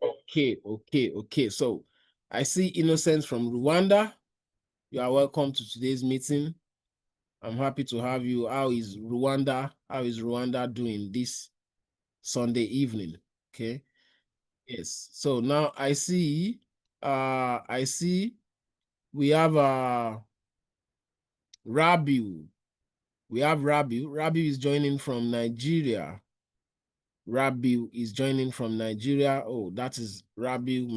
Okay. So I see Innocence from Rwanda. You are welcome to today's meeting. I'm happy to have you. How is Rwanda? How is Rwanda doing this Sunday evening? Okay. Yes. So now I see we have Rabiu. We have Rabiu. Rabiu is joining from Nigeria. Rabiu is joining from Nigeria. Oh, that is Rabiu,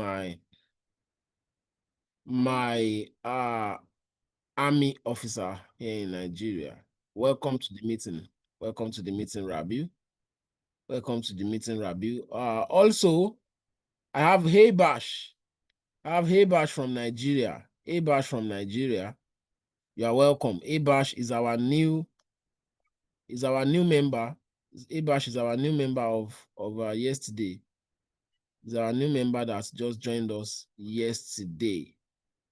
my army officer here in Nigeria. Welcome to the meeting. Welcome to the meeting, Rabiu. Welcome to the meeting, Rabiu. Also, I have Heybash. I have Heybash from Nigeria. Heybash from Nigeria. You are welcome. Heybash is our new member. Heybash is our new member of yesterday. Is our new member that's just joined us yesterday.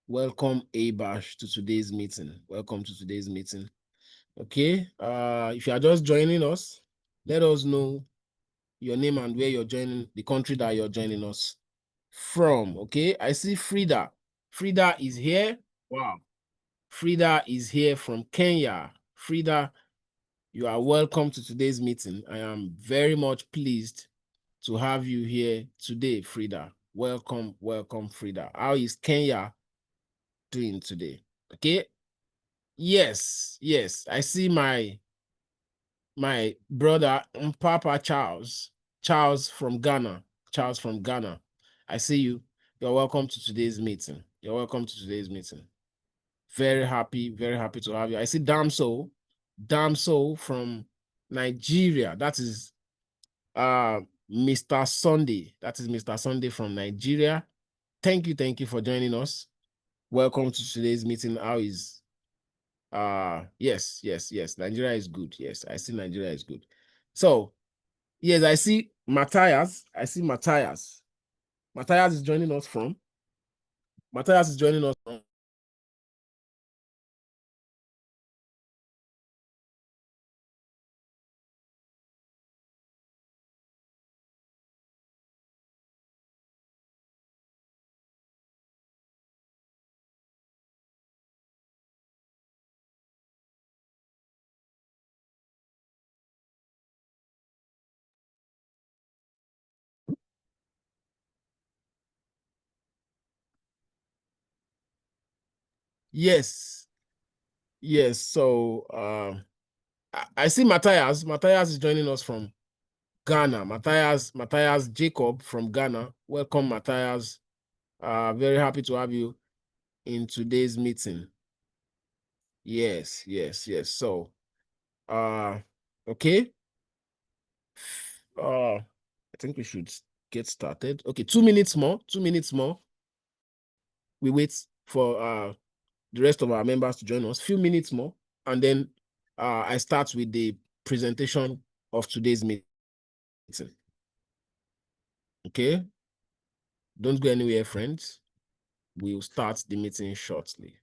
Welcome, Heybash, to today's meeting. Welcome to today's meeting. Okay. If you are just joining us, let us know your name and where you're joining, the country that you're joining us from. Okay. I see Frida. Frida is here. Wow. Frida is here from Kenya. Frida, you are welcome to today's meeting. I am very much pleased to have you here today, Frida. Welcome, Frida. How is Kenya doing today? Okay. Yes. I see my brother Papa Charles from Ghana. Charles from Ghana. I see you. You're welcome to today's meeting. You're welcome to today's meeting. Very happy to have you. I see Damso from Nigeria. That is Mr. Sunday. That is Mr. Sunday from Nigeria. Thank you for joining us. Welcome to today's meeting. How is yes. Nigeria is good. Yes, I see Nigeria is good. So yes, I see Matthias. Matthias is joining us from. Yes. So I see Matthias. Matthias is joining us from Ghana. Matthias Jacob from Ghana. Welcome, Matthias. Very happy to have you in today's meeting. Yes. So, okay. I think we should get started. Okay, 2 minutes more. 2 minutes more. We wait for the rest of our members to join us. Few minutes more, and then I start with the presentation of today's meeting. Okay, don't go anywhere, friends. We'll start the meeting shortly.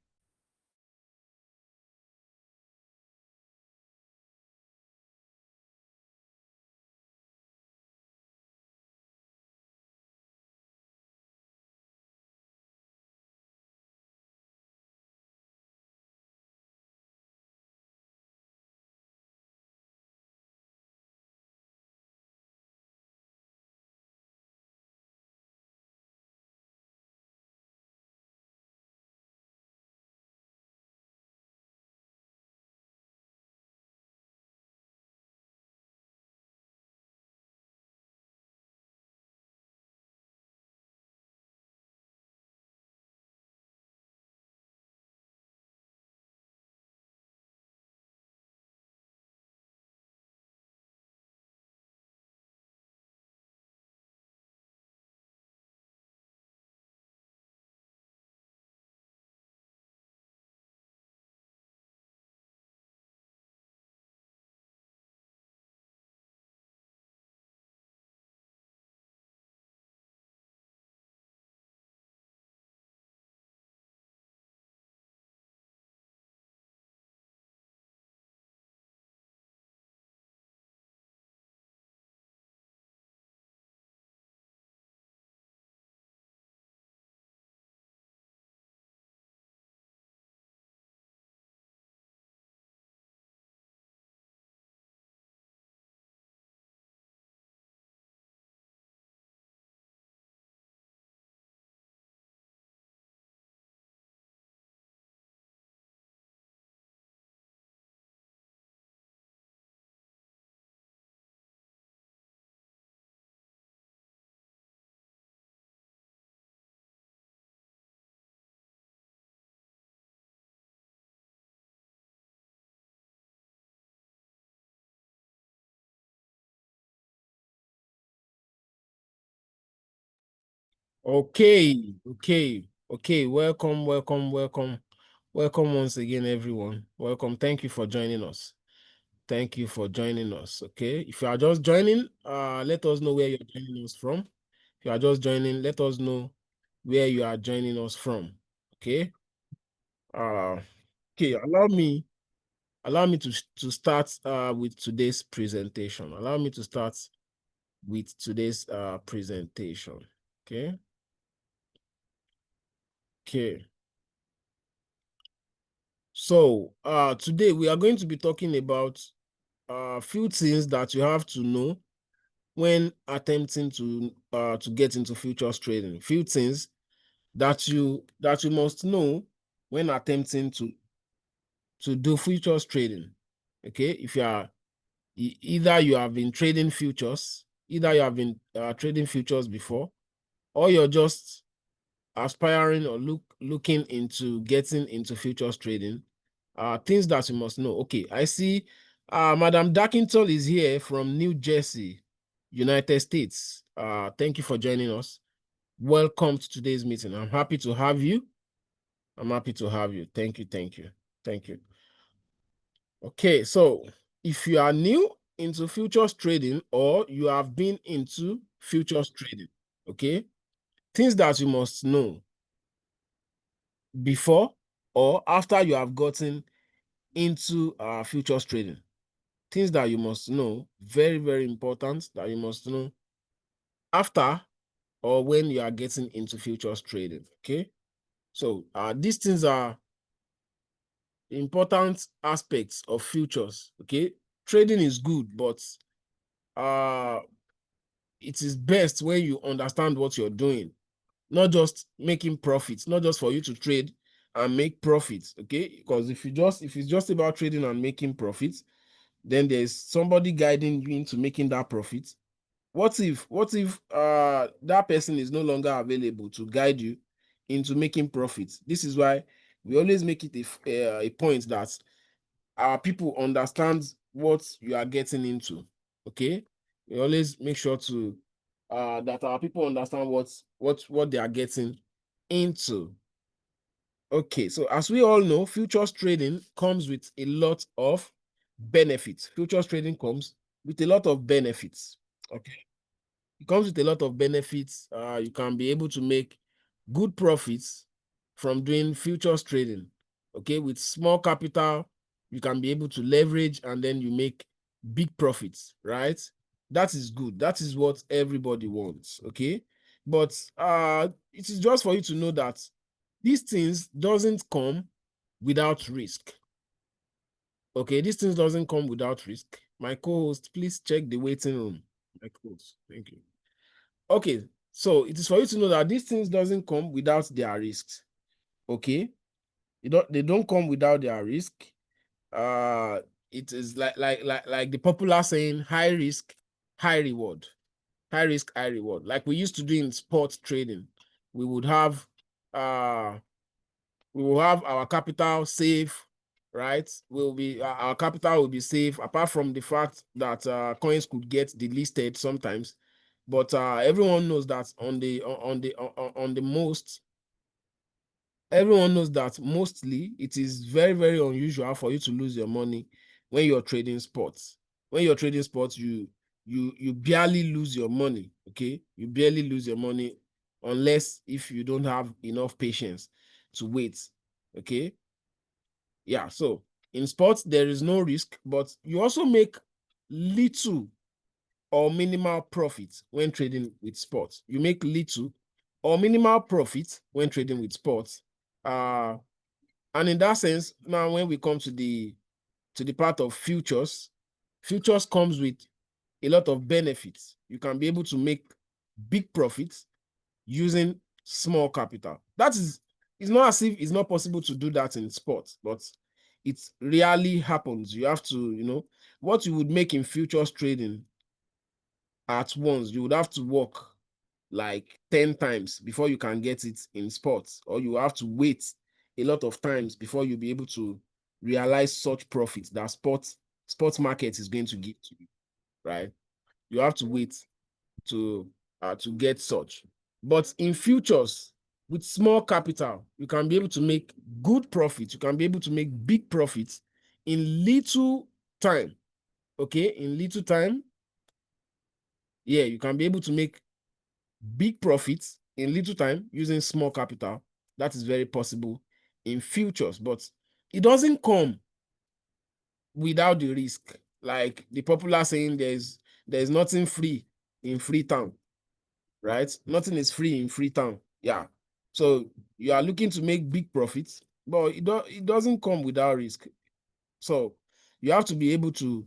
Okay. Welcome, welcome once again, everyone. Welcome. Thank you for joining us. Thank you for joining us. Okay. If you are just joining, let us know where you're joining us from. If you are just joining, let us know where you are joining us from. Okay. Uh, okay. Allow me to start with today's presentation. Allow me to start with today's presentation. Okay. Okay. So today we are going to be talking about a few things that you have to know when attempting to get into futures trading. Few things that you must know when attempting to do futures trading. Okay, if you are either you have been trading futures, either you have been trading futures before, or you're just aspiring or looking into getting into futures trading, things that you must know. Okay, I see Madam Darkington is here from New Jersey, United States. Thank you for joining us. Welcome to today's meeting. I'm happy to have you. I'm happy to have you. Thank you, thank you, thank you. Okay, so if you are new into futures trading or you have been into futures trading, okay, things that you must know before or after you have gotten into futures trading. Things that you must know, very, very important, that you must know after or when you are getting into futures trading. Okay. So these things are important aspects of futures. Okay. Trading is good, but uh it is best when you understand what you're doing, not just making profits, not just for you to trade and make profits. Okay. Because if it's just about trading and making profits, then there's somebody guiding you into making that profit. What if that person is no longer available to guide you into making profits? This is why we always make it a point that our people understand what you are getting into. Okay, we always make sure to that our people understand what they are getting into. Okay, so as we all know, futures trading comes with a lot of benefits. Futures trading comes with a lot of benefits. Okay, it comes with a lot of benefits. You can be able to make good profits from doing futures trading. Okay, with small capital, you can be able to leverage and then you make big profits, right? That is good. That is what everybody wants. Okay, but it is just for you to know that these things doesn't come without risk. Okay, these things doesn't come without risk. My co-host, please check the waiting room. My co-host, thank you. Okay, so it is for you to know that these things doesn't come without their risks. Okay, they don't come without their risk. Uh, it is like the popular saying, high risk, high reward. High risk, high reward. Like we used to do in sports trading. We would have uh we will have our capital safe, right? Our capital will be safe, apart from the fact that coins could get delisted sometimes. But everyone knows that on the most, everyone knows that mostly it is very, very unusual for you to lose your money when you're trading sports. When you're trading sports, you barely lose your money. Okay, you barely lose your money unless if you don't have enough patience to wait. Okay, yeah. So in sports there is no risk, but you also make little or minimal profit when trading with sports. You make little or minimal profit when trading with sports. And in that sense, now when we come to the part of futures, futures comes with a lot of benefits. You can be able to make big profits using small capital. That is, it's not as if it's not possible to do that in sports, but it rarely happens. You have to, what you would make in futures trading at once, you would have to work like 10 times before you can get it in sports, or you have to wait a lot of times before you'll be able to realize such profits that sports market is going to give to you, right? You have to wait to get such. But in futures, with small capital, you can be able to make good profits. You can be able to make big profits in little time. Okay, in little time, yeah, you can be able to make big profits in little time using small capital. That is very possible in futures, but it doesn't come without the risk. Like the popular saying, there's nothing free in Freetown, right? Nothing is free in Freetown. Yeah. So you are looking to make big profits, but it doesn't come without risk. So you have to be able to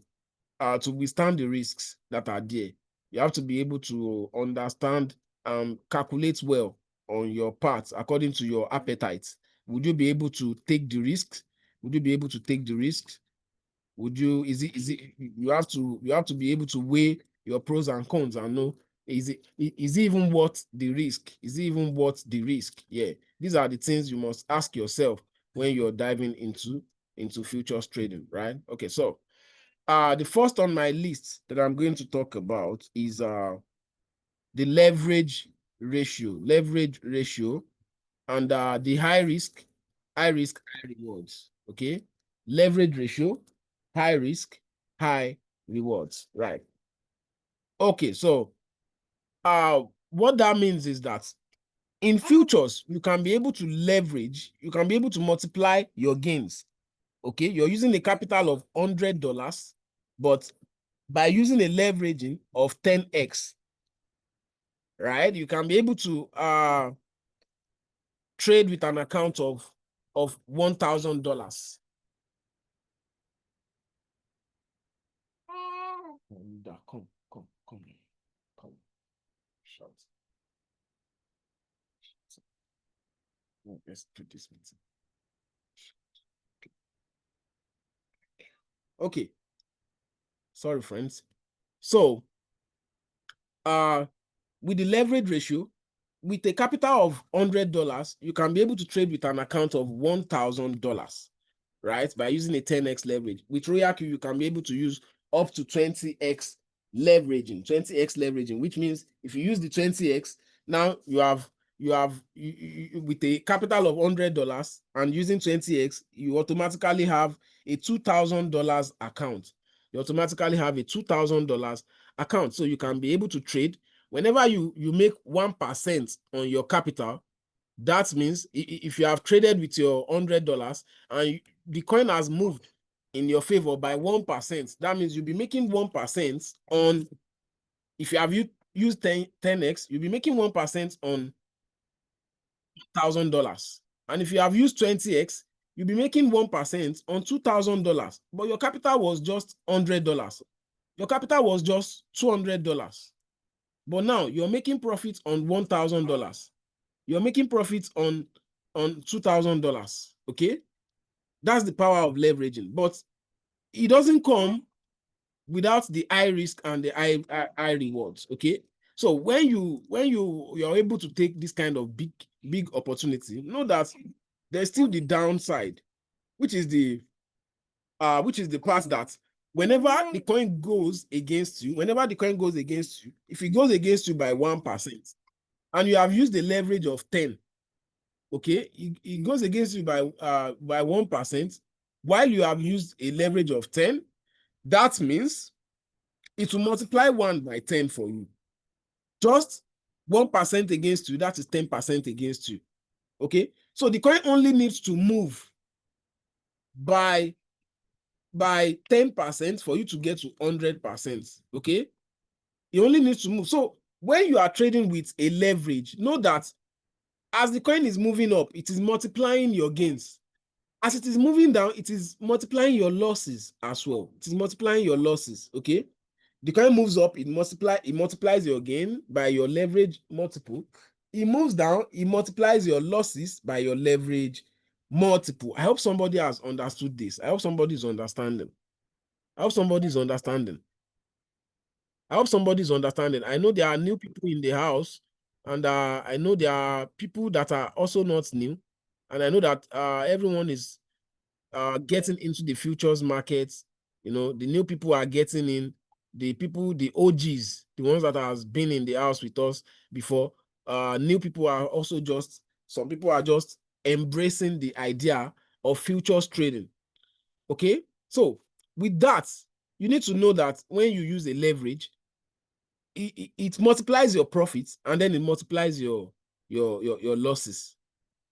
withstand the risks that are there. You have to be able to understand and calculate well on your part according to your appetite. Would you be able to take the risks? Would you be able to take the risks? Would you, is it, you have to be able to weigh your pros and cons and know, is it even worth the risk? Is it even worth the risk? Yeah, these are the things you must ask yourself when you're diving into futures trading, right? Okay, so the first on my list that I'm going to talk about is the leverage ratio. Leverage ratio and the high risk, high rewards. Okay, leverage ratio, high risk, high rewards. Right. Okay, so what that means is that in futures you can be able to leverage, you can be able to multiply your gains. Okay, you're using a capital of $100, but by using a leveraging of 10x, right, you can be able to trade with an account of $1,000. Come, come, come, come. Shout. Let's do this meeting. Okay. Sorry, friends. So, with the leverage ratio, with a capital of $100, you can be able to trade with an account of $1,000, right? By using a 10x leverage. With Royal Q, you can be able to use up to 20x leveraging, which means if you use the 20x, now with a capital of $100 and using 20x, you automatically have a $2,000 account. You automatically have a $2,000 account. So you can be able to trade whenever you make 1% on your capital. That means if you have traded with your $100 and the coin has moved in your favor by 1%, that means you'll be making 1% on, if you have used 10x, you'll be making 1% on $1,000. And if you have used 20x, you'll be making 1% on $2,000. But your capital was just $100. Your capital was just $200. But now you're making profit on $1,000. You're making profit on $2,000. Okay, that's the power of leveraging. But it doesn't come without the high risk and the high rewards. Okay, so when you're able to take this kind of big opportunity, know that there's still the downside, which is the part that whenever the coin goes against you, if it goes against you by 1% and you have used the leverage of 10, okay, it goes against you by 1%, while you have used a leverage of 10, that means it will multiply 1 by 10 for you. Just 1% against you, that is 10% against you. Okay, so the coin only needs to move by 10% for you to get to 100%. Okay, it only needs to move. So when you are trading with a leverage, know that as the coin is moving up, it is multiplying your gains. As it is moving down, it is multiplying your losses as well. It is multiplying your losses. Okay, the coin moves up, it multiplies your gain by your leverage multiple. It moves down, it multiplies your losses by your leverage multiple. I hope somebody has understood this. I hope somebody is understanding. I hope somebody is understanding. I hope somebody is understanding. I know there are new people in the house, and I know there are people that are also not new, and I know that everyone is getting into the futures markets. You know, the new people are getting in. The people, the OGs, the ones that has been in the house with us before, New people are also just, some people are just embracing the idea of futures trading. Okay, so with that, you need to know that when you use a leverage, it multiplies your profits and then it multiplies your losses.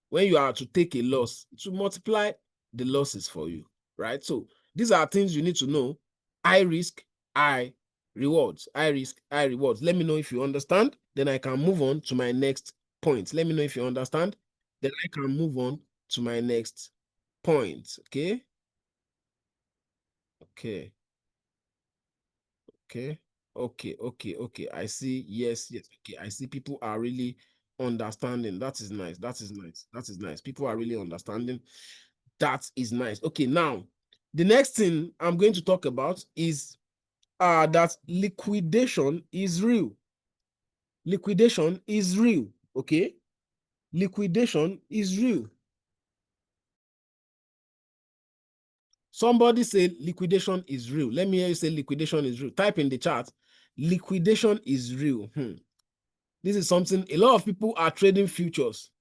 When you are to take a loss, it will multiply the losses for you, right? So these are things you need to know. High risk, high rewards. High risk, high rewards. Let me know if you understand. Then I can move on to my next point. Let me know if you understand. Then I can move on to my next point. Okay. Okay. Okay. Okay. I see. Yes. Okay. I see people are really understanding. That is nice. That is nice. People are really understanding. That is nice. Okay, now the next thing I'm going to talk about is that liquidation is real. Liquidation is real. Okay, liquidation is real. Somebody say liquidation is real. Let me hear you say liquidation is real. Type in the chat. Liquidation is real. This is something a lot of people are trading futures.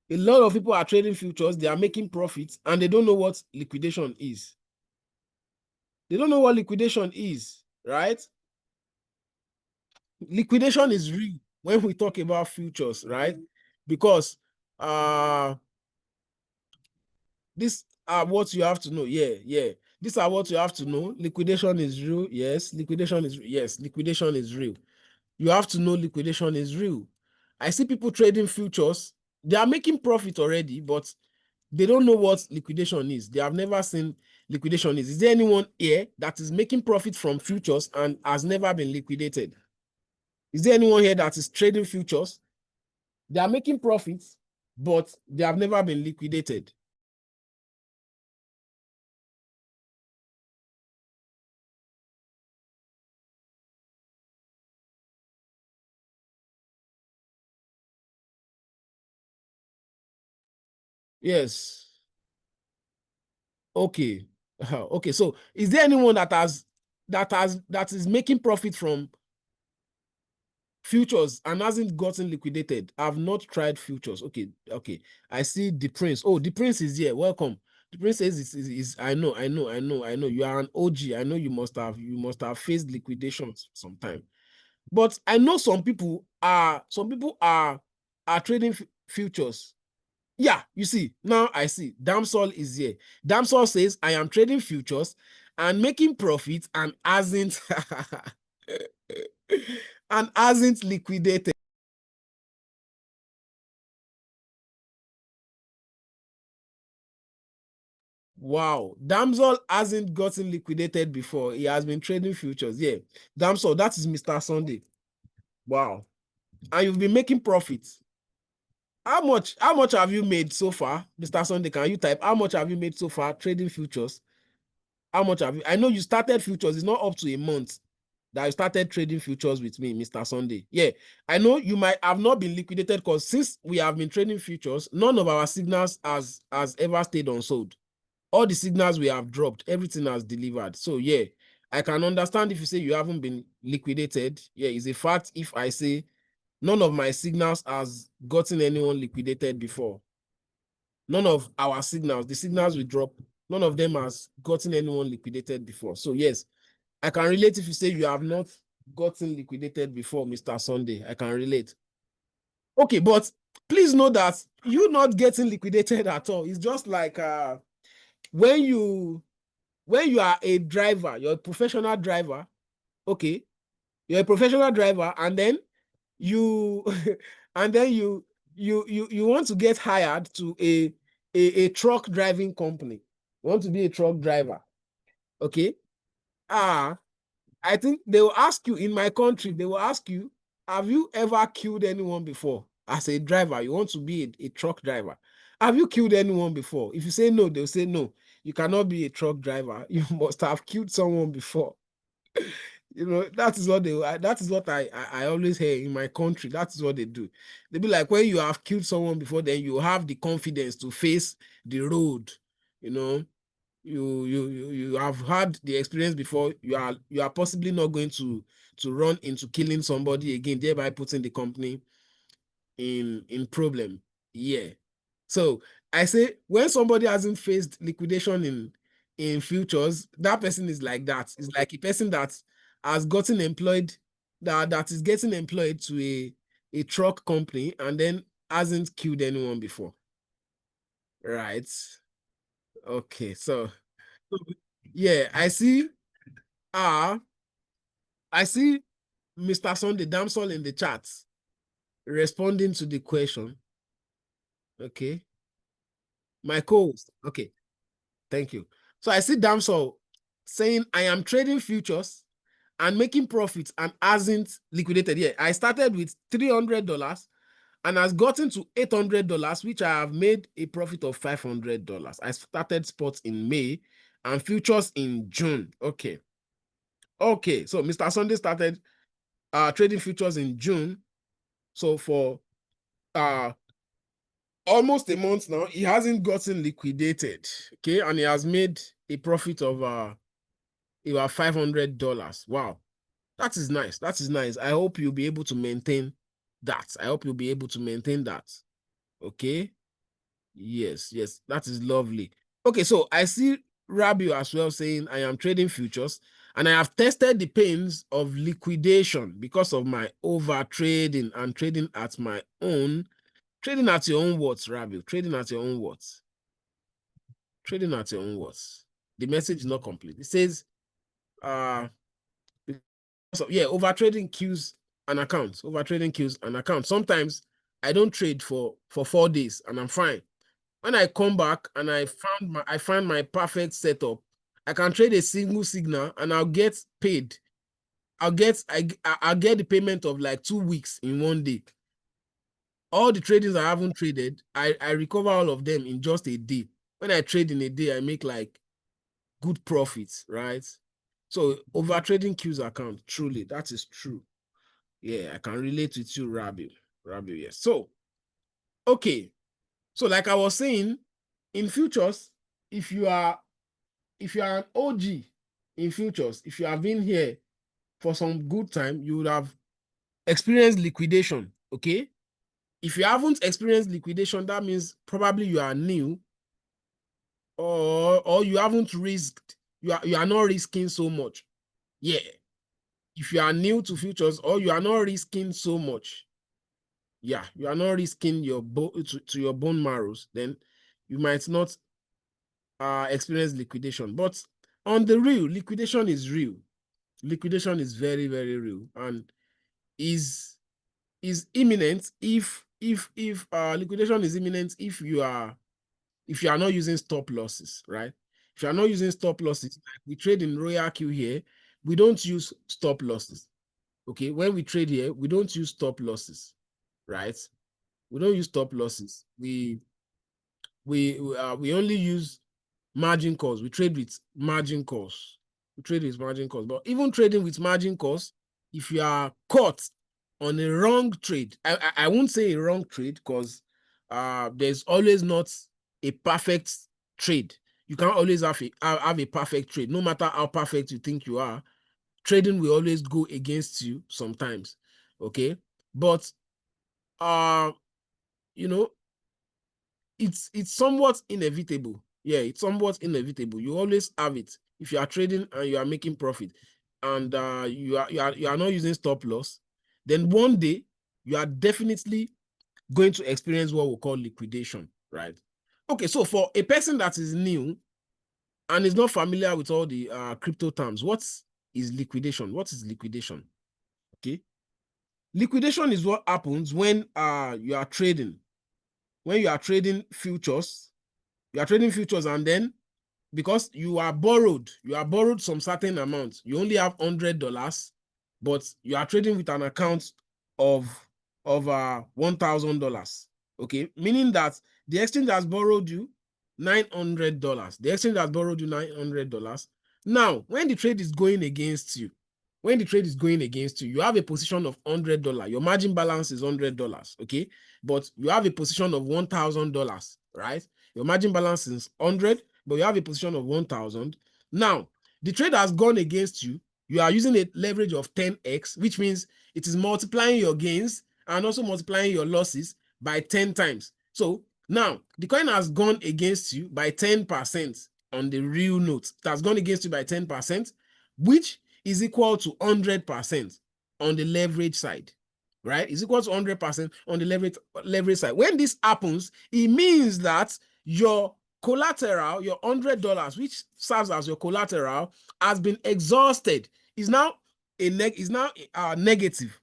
A lot of people are trading futures. They are making profits and they don't know what liquidation is. They don't know what liquidation is, right? Liquidation is real when we talk about futures, right? Because these are what you have to know. Yeah. These are what you have to know. Liquidation is real. Yes, liquidation is yes, liquidation is real. You have to know liquidation is real. I see people trading futures. They are making profit already, but they don't know what liquidation is. They have never seen liquidation is. Is there anyone here that is making profit from futures and has never been liquidated? Is there anyone here that is trading futures? They are making profits, but they have never been liquidated. Yes. Okay. Okay. So is there anyone that is making profit from futures and hasn't gotten liquidated? I've not tried futures. Okay. I see the prince. Oh, the prince is here. Welcome. The prince says I know. You are an OG. I know you must have faced liquidations sometime. But I know some people are trading futures. Yeah, you see, now I see. Damsol is here. Damsol says, I am trading futures and making profits and hasn't and hasn't liquidated. Wow, Damsol hasn't gotten liquidated before. He has been trading futures. Yeah, Damsol, that is Mr. Sunday. Wow, and you've been making profits. How much have you made so far, Mr. Sunday? Can you type how much have you made so far trading futures? How much have you? I know you started futures. It's not up to a month that you started trading futures with me, Mr. Sunday. Yeah, I know you might have not been liquidated because since we have been trading futures, none of our signals has ever stayed unsold. All the signals we have dropped, everything has delivered. So yeah, I can understand if you say you haven't been liquidated. Yeah, it's a fact if I say none of my signals has gotten anyone liquidated before. None of our signals, the signals we drop, none of them has gotten anyone liquidated before. So yes, I can relate if you say you have not gotten liquidated before, Mr. Sunday. I can relate. Okay, but please know that you not getting liquidated at all. It's just like when you are a driver, you're a professional driver. Okay, you're a professional driver, and then you and then you want to get hired to a truck driving company. You want to be a truck driver. Okay. Ah, I think they will ask you in my country, they will ask you, have you ever killed anyone before? As a driver, you want to be a truck driver. Have you killed anyone before? If you say no, they'll say no. You cannot be a truck driver. You must have killed someone before. That is what that is what I always hear in my country. That is what they do. They be like, when you have killed someone before, then you have the confidence to face the road. You know, you have had the experience before. You are possibly not going to run into killing somebody again, thereby putting the company in problem. Yeah. So I say when somebody hasn't faced liquidation in futures, that person is like that. It's like a person that has gotten employed, that is getting employed to a truck company and then hasn't killed anyone before. Right. Okay. So yeah, I see Mr. Sunday Damsel in the chat responding to the question. Okay. My co-host. Okay. Thank you. So I see Damsel saying, I am trading futures and making profits and hasn't liquidated yet. I started with $300 and has gotten to $800, which I have made a profit of $500. I started spots in May and futures in June. Okay. Okay. So Mr. Sunday started trading futures in June. So for uh almost a month now, he hasn't gotten liquidated. Okay, and he has made a profit of about $500. Wow, that is nice. That is nice. I hope you'll be able to maintain that. I hope you'll be able to maintain that. Okay. Yes, yes, that is lovely. Okay, so I see Rabiu as well saying I am trading futures and I have tested the pains of liquidation because of my over trading and trading at my own. Trading at your own words, Rabiu. Trading at your own words. Trading at your own words. The message is not complete. It says, so yeah, over trading kills an account. Over trading kills an account. Sometimes I don't trade for 4 days and I'm fine. When I come back and I find my perfect setup, I can trade a single signal and I'll get paid. I'll get the payment of like 2 weeks in 1 day. All the tradings I haven't traded, I recover all of them in just a day. When I trade in a day, I make like good profits, right? So over trading Q's account, truly, that is true. Yeah, I can relate with you, Rabi. Rabi, yes. So, okay. So, like I was saying, in futures, if you are an OG in futures, if you have been here for some good time, you would have experienced liquidation. Okay. If you haven't experienced liquidation, that means probably you are new or you haven't risked, you are not risking so much. Yeah. If you are new to futures or you are not risking so much, yeah, you are not risking your to your bone marrows, then you might not experience liquidation. But on the real, liquidation is real. Liquidation is very, very real and is imminent if liquidation is imminent if you are not using stop losses, right? If you are not using stop losses, like we trade in Royal Q here, we don't use stop losses. Okay, when we trade here, we don't use stop losses, right? We don't use stop losses. We only use margin calls. We trade with margin calls. We trade with margin calls. But even trading with margin calls, if you are caught on a wrong trade, I won't say a wrong trade because there's always not a perfect trade. You can't always have a perfect trade, no matter how perfect you think you are. Trading will always go against you sometimes. Okay, but you know, it's somewhat inevitable. Yeah, it's somewhat inevitable. You always have it if you are trading and you are making profit, and you are not using stop loss. Then one day you are definitely going to experience what we call liquidation, right? Okay, so for a person that is new and is not familiar with all the crypto terms, what is liquidation? What is liquidation? Okay, liquidation is what happens when you are trading. When you are trading futures, and then because you are borrowed some certain amount, you only have $100, but you are trading with an account of $1,000. Okay, meaning that the exchange has borrowed you $900. The exchange has borrowed you $900. Now, when the trade is going against you, you have a position of $100. Your margin balance is $100. Okay, but you have a position of $1,000, right? Your margin balance is 100, but you have a position of 1,000. Now, the trade has gone against you. You are using a leverage of 10x, which means it is multiplying your gains and also multiplying your losses by 10 times. So now the coin has gone against you by 10% on the real note. It has gone against you by 10%, which is equal to 100% on the leverage side, right? It's equal to 100% on the leverage side. When this happens, it means that your collateral, your $100, which serves as your collateral, has been exhausted. Is now negative.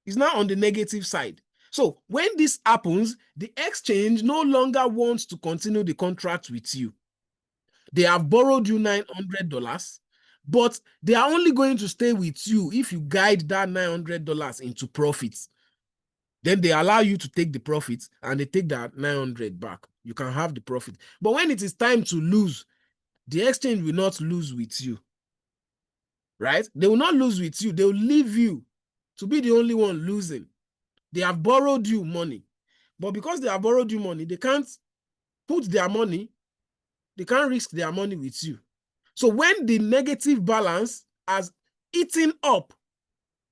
It's now on the negative side. So when this happens, the exchange no longer wants to continue the contract with you. They have borrowed you $900, but they are only going to stay with you if you guide that $900 into profits. Then they allow you to take the profits and they take that 900 back. You can have the profit. But when it is time to lose, the exchange will not lose with you, right? They will not lose with you. They will leave you to be the only one losing. They have borrowed you money. But because they have borrowed you money, they can't put their money, they can't risk their money with you. So when the negative balance has eaten up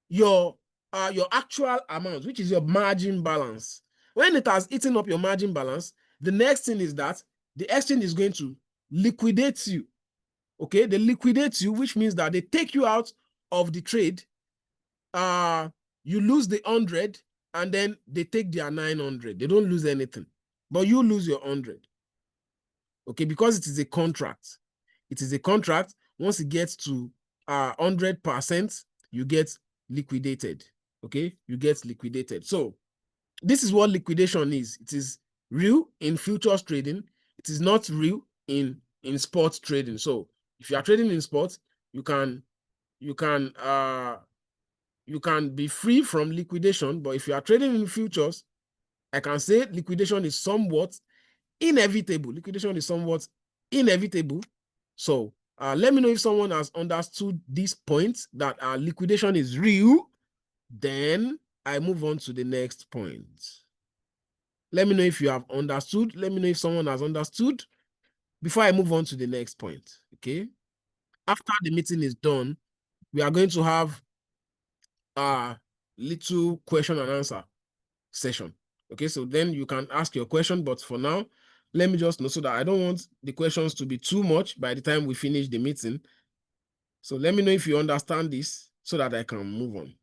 your actual amount, which is your margin balance, when it has eaten up your margin balance, the next thing is that the exchange is going to liquidate you. Okay, they liquidate you, which means that they take you out of the trade. You lose the 100, and then they take their 900. They don't lose anything, but you lose your 100. Okay, because it is a contract. It is a contract. Once it gets to 100%, you get liquidated. Okay, you get liquidated. So this is what liquidation is. It is real in futures trading. It is not real in sports trading. So if you are trading in sports, you can be free from liquidation. But if you are trading in futures, I can say liquidation is somewhat inevitable. Liquidation is somewhat inevitable. So let me know if someone has understood this point that liquidation is real. Then I move on to the next point. Let me know if you have understood. Let me know if someone has understood before I move on to the next point. Okay. After the meeting is done, we are going to have a little question and answer session. Okay, so then you can ask your question, but for now, let me just know so that I don't want the questions to be too much by the time we finish the meeting. So let me know if you understand this so that I can move on.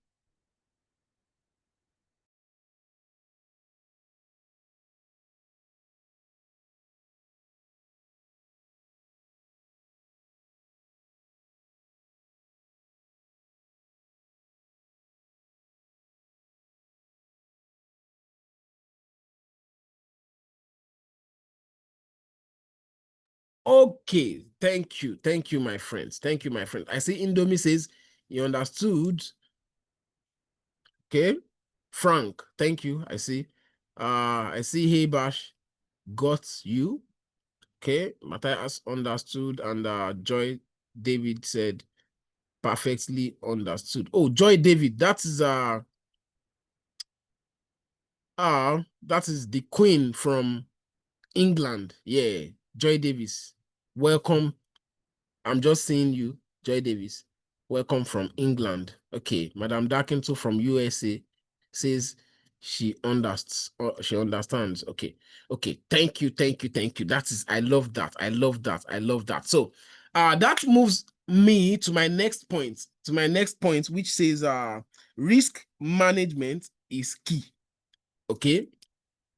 Okay, thank you. Thank you, my friends. Thank you, my friend. I see Indomie says he understood. Okay. Frank, thank you. I see. I see Hey Bash got you. Okay. Matthias understood, and Joy David said perfectly understood. Oh, Joy David, that is the queen from England. Yeah, Joy Davis. Welcome. I'm just seeing you, Joy Davis. Welcome from England. Okay, Madam Darkington from USA says she understands. Okay. Okay. Thank you. Thank you. Thank you. That is, I love that. I love that. I love that. So that moves me to my next point. Which says risk management is key. Okay.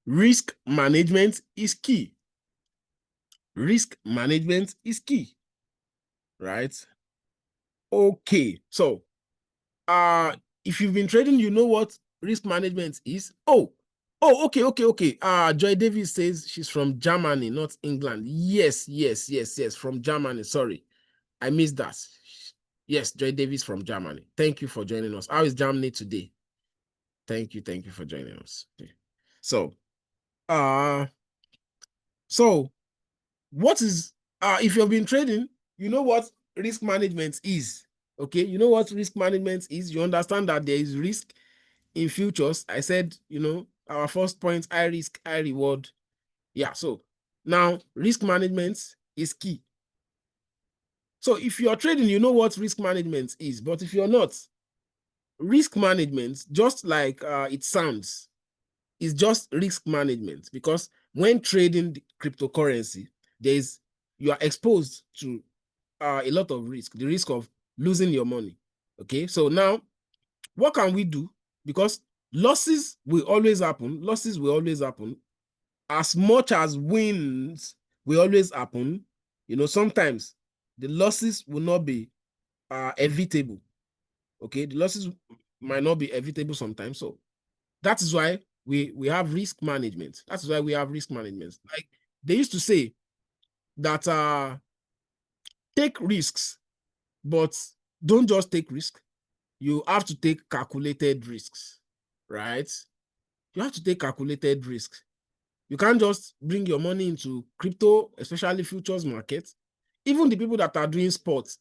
Risk management is key. Risk management is key. Right? Okay. So if you've been trading, you know what risk management is. Okay. Joy Davis says she's from Germany, not England. Yes, from Germany. Sorry, I missed that. Yes, Joy Davis from Germany. Thank you for joining us. How is Germany today? Thank you for joining us. Okay. So what is if you've been trading, you know what risk management is. Okay, you know what risk management is. You understand that there is risk in futures. I said, our first point, high risk, high reward. Yeah, so now risk management is key. So if you're trading, you know what risk management is. But if you're not, risk management, just like it sounds, is just risk management, because when trading the cryptocurrency, you are exposed to a lot of risk, the risk of losing your money. Okay, so now what can we do? Because losses will always happen, as much as wins will always happen. Sometimes the losses will not be evitable. Okay, the losses might not be evitable sometimes. So that is why we have risk management. That is why we have risk management. Like they used to say that take risks, but don't just take risks. You have to take calculated risks, right? You have to take calculated risks. You can't just bring your money into crypto, especially futures markets. Even the people that are doing sports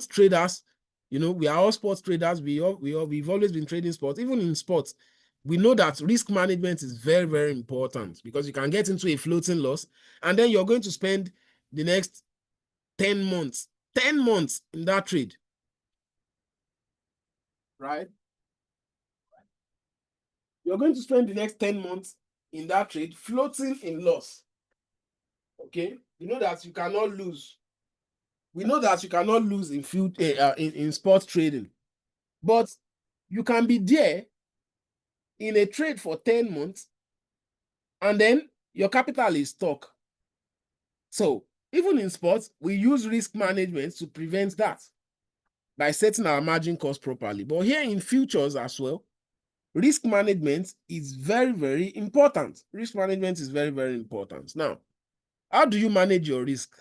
traders, we are all sports traders. We've always been trading sports. Even in sports, we know that risk management is very, very important, because you can get into a floating loss, and then you're going to spend the next 10 months, in that trade, right? You're going to spend the next 10 months in that trade floating in loss. Okay? You know that you cannot lose. We know that you cannot lose in sports trading, but you can be there in a trade for 10 months, and then your capital is stuck. So even in sports, we use risk management to prevent that by setting our margin cost properly. But here in futures as well, risk management is very, very important. Risk management is very, very important. Now, how do you manage your risk?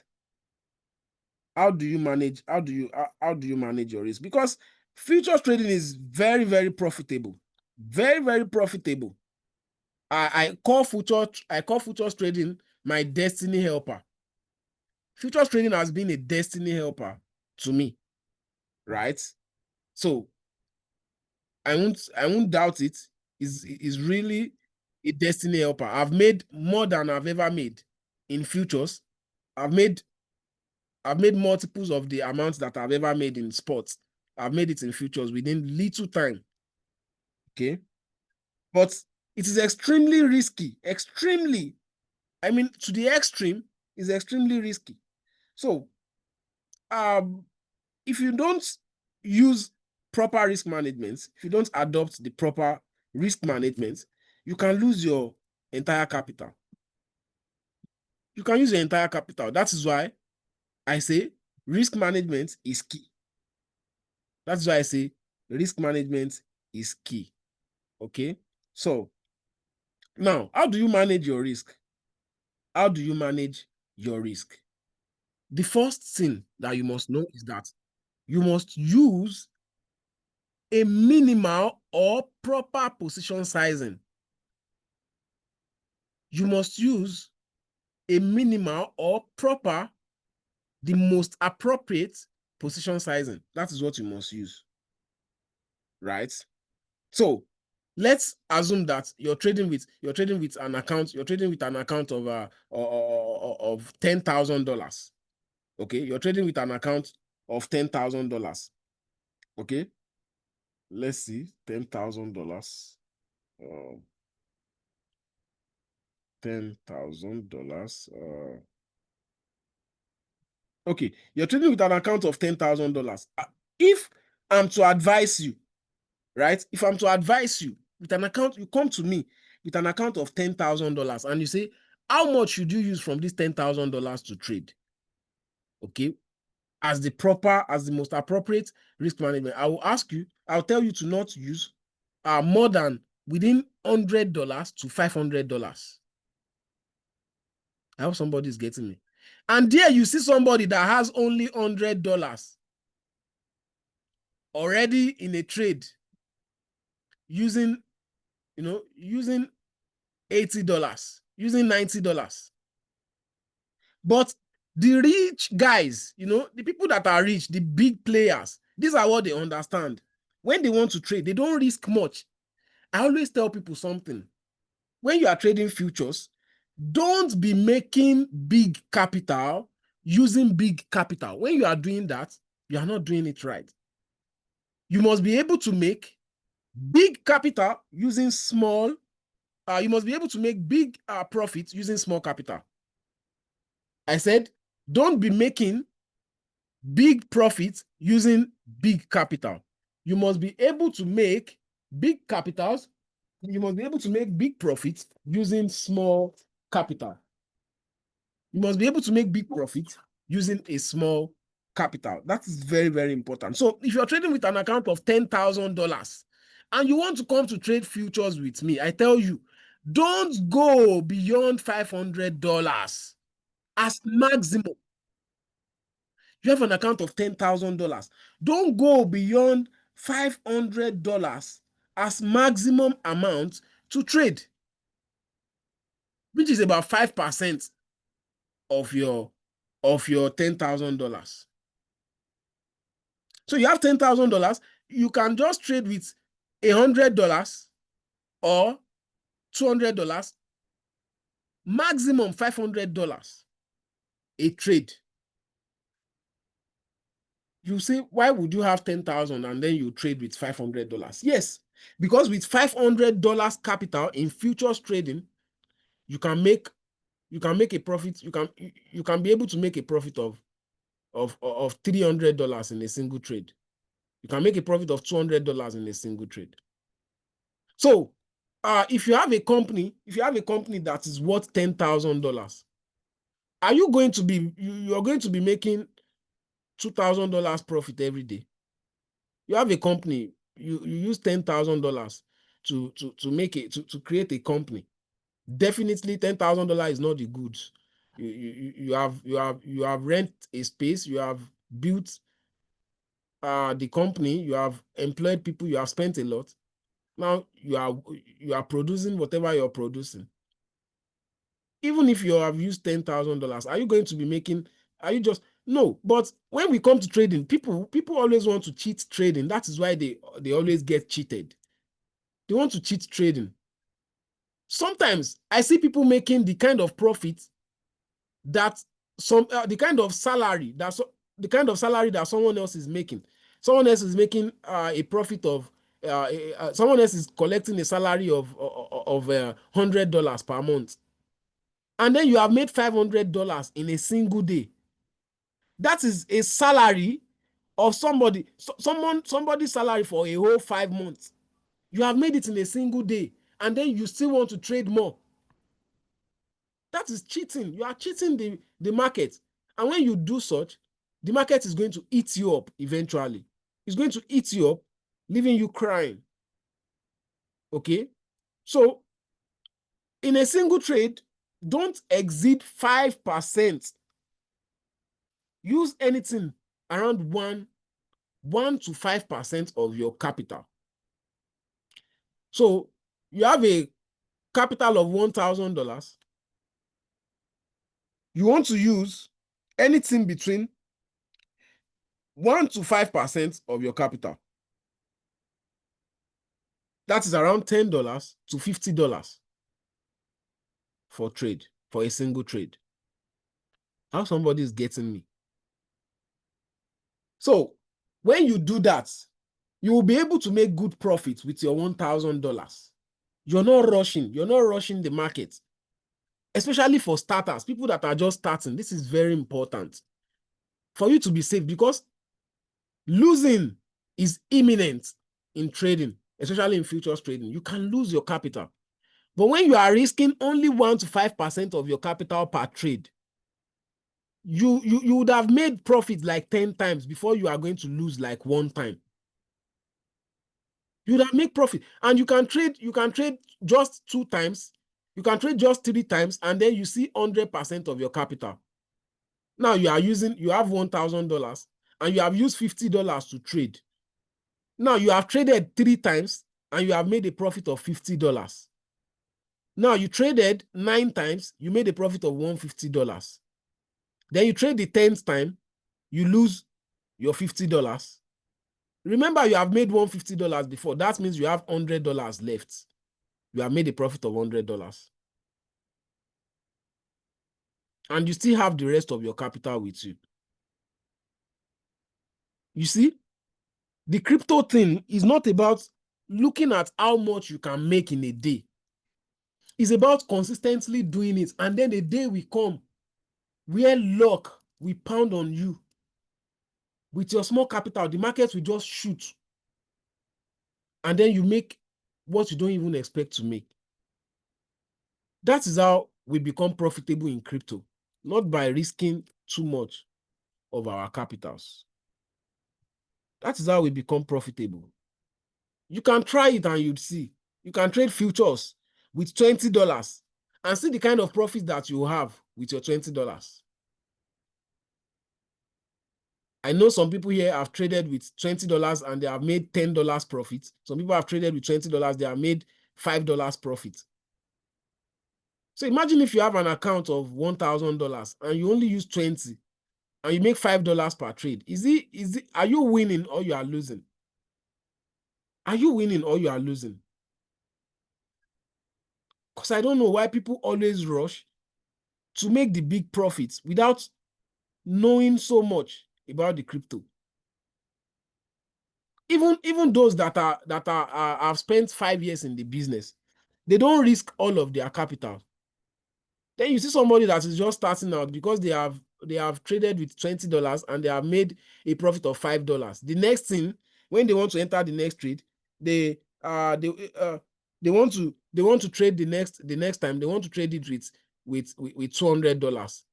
How do you manage your risk? Because futures trading is very, very profitable. Very, very profitable. I call futures trading my destiny helper. Futures trading has been a destiny helper to me, right? So I won't doubt it. Is really a destiny helper. I've made more than I've ever made in futures. I've made multiples of the amounts that I've ever made in sports. I've made it in futures within little time. Okay. But it is extremely risky. Extremely. I mean, to the extreme, is extremely risky. So, if you don't use proper risk management, if you don't adopt the proper risk management, you can lose your entire capital. You can use your entire capital. That is why I say risk management is key. That's why I say risk management is key. Okay. So now, how do you manage your risk? How do you manage your risk? The first thing that you must know is that you must use a minimal or proper position sizing. You must use a minimal or proper, the most appropriate position sizing. That is what you must use, right? So let's assume that you're trading with an account of $10,000. Okay, you're trading with an account of $10,000. Okay, let's see, $10,000. $10,000. Okay, you're trading with an account of $10,000. If I'm to advise you, right? If I'm to advise you with an account, you come to me with an account of $10,000 and you say, how much should you use from this $10,000 to trade? Okay, as the most appropriate risk management, I will ask you, I'll tell you to not use more than within $100 to $500. I hope somebody is getting me. And there you see somebody that has only $100 already in a trade using, using $80, using $90. But the rich guys, the people that are rich, the big players, these are what they understand. When they want to trade, they don't risk much. I always tell people something. When you are trading futures, don't be making big capital using big capital. When you are doing that, you are not doing it right. You must be able to make big capital using small, you must be able to make big profits using small capital. I said, don't be making big profits using big capital. You must be able to make big capitals. You must be able to make big profits using small capital. You must be able to make big profits using a small capital. That is very, very important. So if you're trading with an account of $10,000 and you want to come to trade futures with me, I tell you, don't go beyond $500 as maximum. You have an account of $10,000. Don't go beyond $500 as maximum amount to trade, which is about 5% of your $10,000. So you have $10,000, you can just trade with $100 or $200, maximum $500 a trade. You say, why would you have 10,000 and then you trade with $500? Yes, because with $500 capital in futures trading, you can make a profit. You can be able to make a profit of $300 in a single trade. You can make a profit of $200 in a single trade. So, if you have a company that is worth $10,000, are you going to be you are going to be making $2,000 profit every day? You have a company, you use $10,000 to make it to create a company. Definitely $10,000 is not the goods. You have rent a space, you have built the company, you have employed people, you have spent a lot. Now you are producing whatever you're producing. Even if you have used $10,000, are you going to be making? Are you just no? But when we come to trading, people always want to cheat trading. That is why they always get cheated. They want to cheat trading. Sometimes I see people making the kind of profit that the kind of salary that someone else is making. Someone else is making a profit of someone else is collecting a salary of $100 per month, and then you have made $500 in a single day. That is a salary of somebody's salary for a whole 5 months. You have made it in a single day, and then you still want to trade more. That is cheating. You are cheating the market. And when you do such, the market is going to eat you up eventually. It's going to eat you up, leaving you crying. Okay? So, in a single trade, don't exceed 5%. Use anything around 1 to 5% of your capital. So, you have a capital of $1,000. You want to use anything between 1 to 5% of your capital. That is around $10 to $50 for trade, for a single trade. How somebody is getting me. So when you do that, you will be able to make good profits with your $1,000. You're not rushing the market, especially for starters, people that are just starting. This is very important for you to be safe, because losing is imminent in trading, especially in futures trading. You can lose your capital. But when you are risking only 1 to 5% of your capital per trade, you would have made profit like 10 times before you are going to lose like 1 time. You would have made profit, and you can trade just 2 times, you can trade just 3 times, and then you see 100% of your capital. Now you have $1,000 and you have used $50 to trade. Now you have traded 3 times and you have made a profit of $50. Now you traded 9 times, you made a profit of $150. Then you trade the 10th time, you lose your $50. Remember, you have made $150 before. That means you have $100 left. You have made a profit of $100. And you still have the rest of your capital with you. You see? The crypto thing is not about looking at how much you can make in a day. It's about consistently doing it. And then the day will come where luck will pound on you. With your small capital, the market will just shoot. And then you make what you don't even expect to make. That is how we become profitable in crypto, not by risking too much of our capitals. That is how we become profitable. You can try it and you'd see. You can trade futures with $20 and see the kind of profit that you have with your $20. I know some people here have traded with $20 and they have made $10 profit. Some people have traded with $20, they have made $5 profit. So imagine if you have an account of $1,000 and you only use 20 and you make $5 per trade. Are you winning or you are losing? Are you winning or you are losing? Because I don't know why people always rush to make the big profits without knowing so much about the crypto. Even those that have spent 5 years in the business, they don't risk all of their capital. Then you see somebody that is just starting out because they have traded with $20 and they have made a profit of $5. The next thing, when they want to enter the next trade, they want to trade the next time, they want to trade it with $200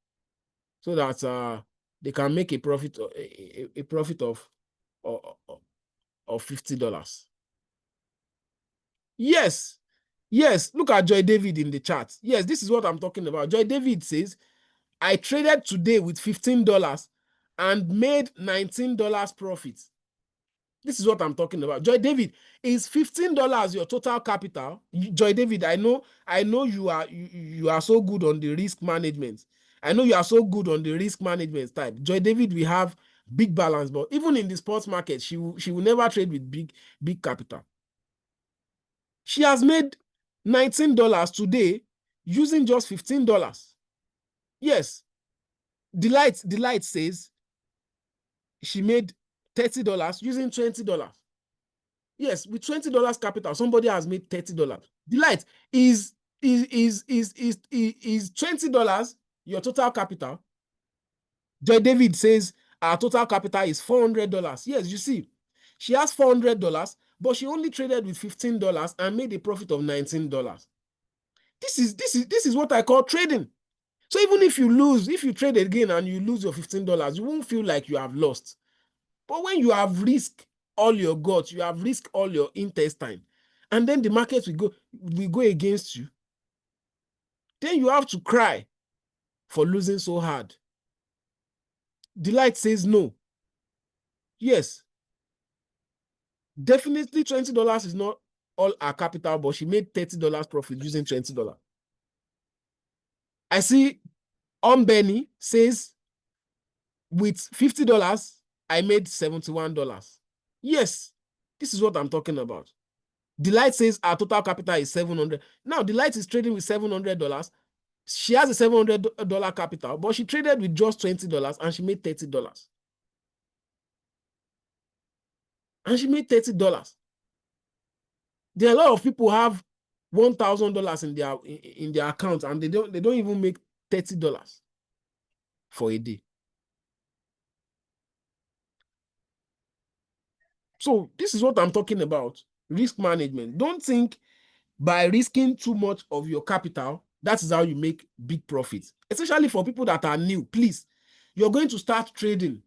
so that they can make a profit of $50. Yes, look at Joy David in the chat. Yes, this is what I'm talking about. Joy David says, I traded today with $15 and made $19 profit. This is what I'm talking about. Joy David, is $15 your total capital? Joy David, I know you are so good on the risk management. I know you are so good on the risk management type. Joy David, we have big balance, but even in the sports market, she will never trade with big capital. She has made $19 today using just $15. Yes. Delight says she made $30 using $20. Yes, with $20 capital, somebody has made $30. Delight, is $20 your total capital? Joy David says our total capital is $400. Yes, you see, she has $400, but she only traded with $15 and made a profit of $19. This is what I call trading. So even if you trade again and you lose your $15, you won't feel like you have lost. But when you have risked all your guts, you have risked all your intestine, and then the market will go against you, then you have to cry for losing so hard. Delight says no. Yes, definitely $20 is not all her capital, but she made $30 profit using $20. I see Benny says with $50, I made $71. Yes, this is what I'm talking about. Delight says our total capital is $700. Now, Delight is trading with $700. She has a $700 capital, but she traded with just $20 and she made $30. And she made $30. There are a lot of people who have $1,000 in their account and they don't even make $30 for a day. So this is what I'm talking about. Risk management. Don't think by risking too much of your capital, that is how you make big profits. Especially for people that are new, please. You're going to start trading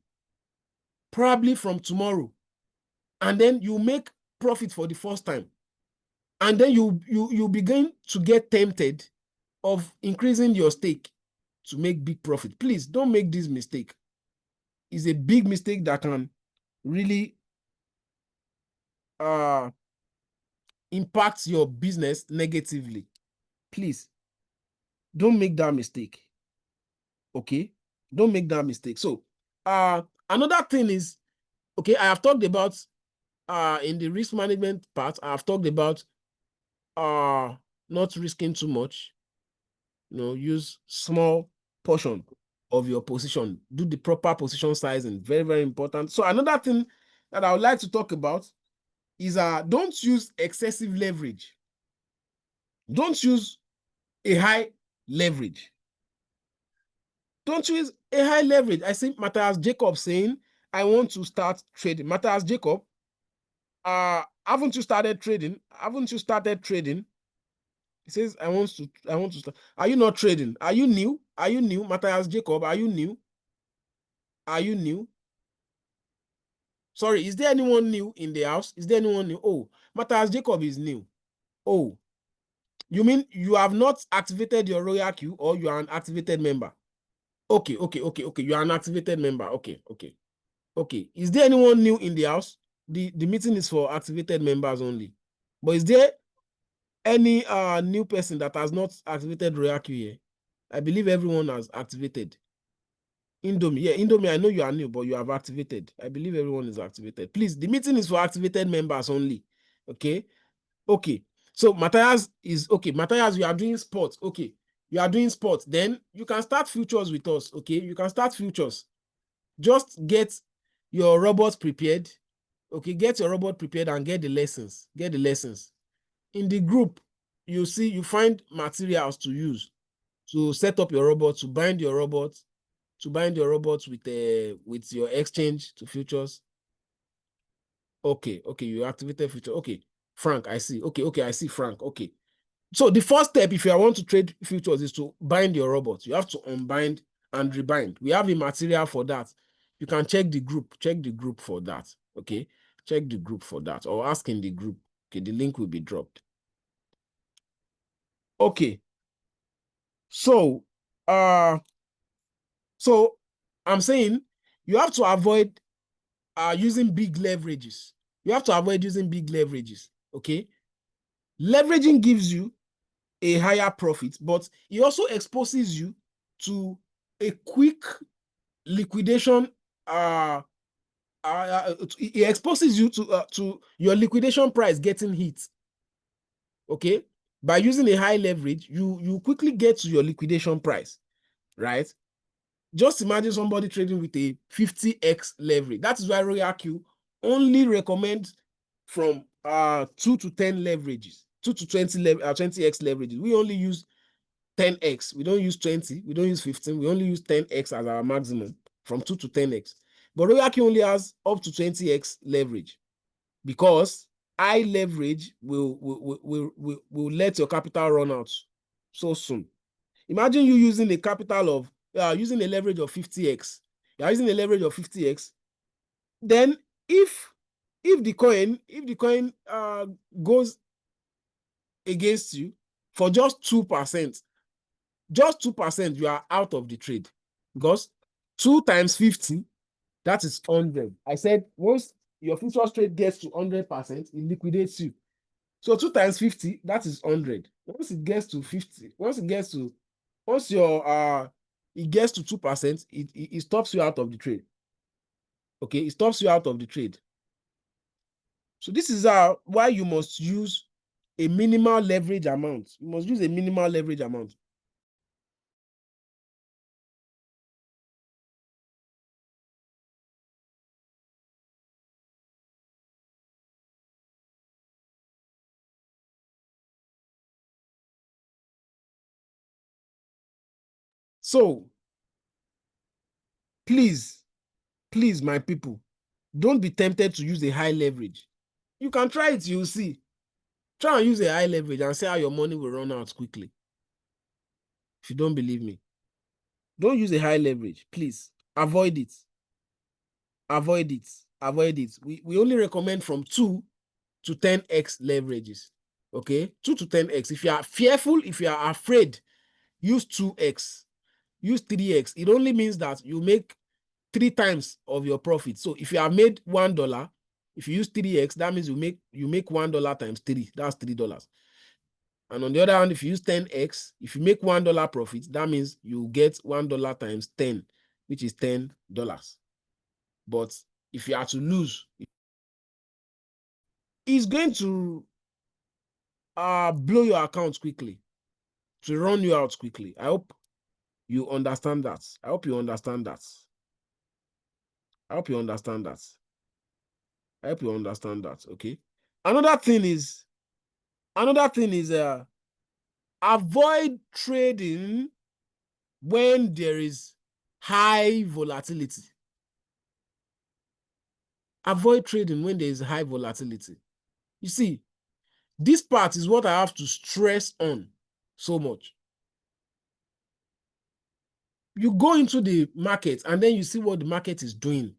probably from tomorrow. And then you make profit for the first time. And then you begin to get tempted of increasing your stake to make big profit. Please don't make this mistake. It's a big mistake that can really impact your business negatively. Please don't make that mistake. Okay, don't make that mistake. So another thing is, okay, I have talked about in the risk management part, I have talked about not risking too much. Use small portion of your position. Do the proper position sizing. Very, very important. So another thing that I would like to talk about is don't use excessive leverage. Don't use a high leverage. Don't use a high leverage. I see Matthias Jacob saying, I want to start trading. Matthias Jacob, haven't you started trading? Haven't you started trading? He says, I want to start. Are you not trading? Are you new? Are you new? Matthias Jacob, are you new? Are you new? Sorry, is there anyone new in the house? Is there anyone new? Oh, Matthias Jacob is new. Oh, you mean you have not activated your Royal queue, or you are an activated member? Okay. You are an activated member. Okay. Is there anyone new in the house? The meeting is for activated members only. But is there any new person that has not activated Royal queue here? I believe everyone has activated. Indomie, yeah, Indomie, I know you are new, but you have activated. I believe everyone is activated. Please, the meeting is for activated members only. Okay. So Matthias is okay. Matthias, you are doing sports. Okay, you are doing sports. Then you can start futures with us. Okay, you can start futures. Just get your robot prepared. Okay, get your robot prepared and get the lessons. Get the lessons. In the group, you find materials to use to set up your robot, to bind your robot, with your exchange to futures. Okay, you activated future. Okay, Frank, I see. Okay, I see Frank. Okay. So the first step, if you want to trade futures, is to bind your robot. You have to unbind and rebind. We have a material for that. You can check the group. Check the group for that. Okay, check the group for that, or ask in the group. Okay, the link will be dropped. Okay. So, I'm saying you have to avoid using big leverages. You have to avoid using big leverages. Okay, leveraging gives you a higher profit, but it also exposes you to a quick liquidation. It exposes you to your liquidation price getting hit. Okay, by using a high leverage, you quickly get to your liquidation price, right? Just imagine somebody trading with a 50x leverage. That is why Royal Q only recommends from 2 to 10 leverages, 2 to 20x leverages. We only use 10x. We don't use 20. We don't use 15. We only use 10x as our maximum, from 2 to 10x. But Royal Q only has up to 20x leverage, because high leverage will let your capital run out so soon. Imagine you using a capital of using a leverage of 50x. You are using a leverage of 50x. Then if the coin goes against you for just 2%, you are out of the trade, because 2 times 50, that is 100. I said once your futures trade gets to 100%, it liquidates you. So 2 times 50, that is 100. Once it gets to 50, once it gets to 2%, it stops you out of the trade. Okay, it stops you out of the trade. So this is why you must use a minimal leverage amount. You must use a minimal leverage amount. So please, my people, don't be tempted to use a high leverage. You can try it, you'll see. Try and use a high leverage and see how your money will run out quickly. If you don't believe me, don't use a high leverage. Please avoid it. Avoid it. We only recommend from 2 to 10x leverages. Okay, 2 to 10x. If you are fearful, if you are afraid, use 2x, use 3x. It only means that you make 3 times of your profit. So if you have made $1, if you use 3x, that means you make $1 times 3. That's $3. And on the other hand, if you use 10x, if you make $1 profit, that means you get $1 times 10, which is $10. But if you are to lose, it's going to blow your account quickly, to run you out quickly. I hope you understand that. I hope you understand that. I hope you understand that. Okay. Another thing is avoid trading when there is high volatility. Avoid trading when there is high volatility. You see, this part is what I have to stress on so much. You go into the market and then you see what the market is doing.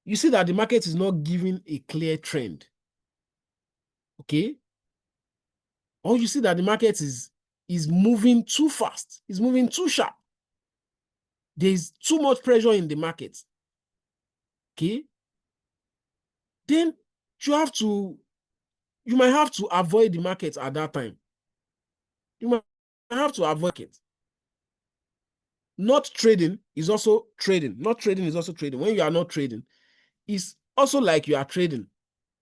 You see that the market is not giving a clear trend. Okay? Or you see that the market is moving too fast, is moving too sharp. There is too much pressure in the market. Okay? Then you might have to avoid the market at that time. You might have to avoid it. Not trading is also trading. Not trading is also trading. When you are not trading, it's also like you are trading,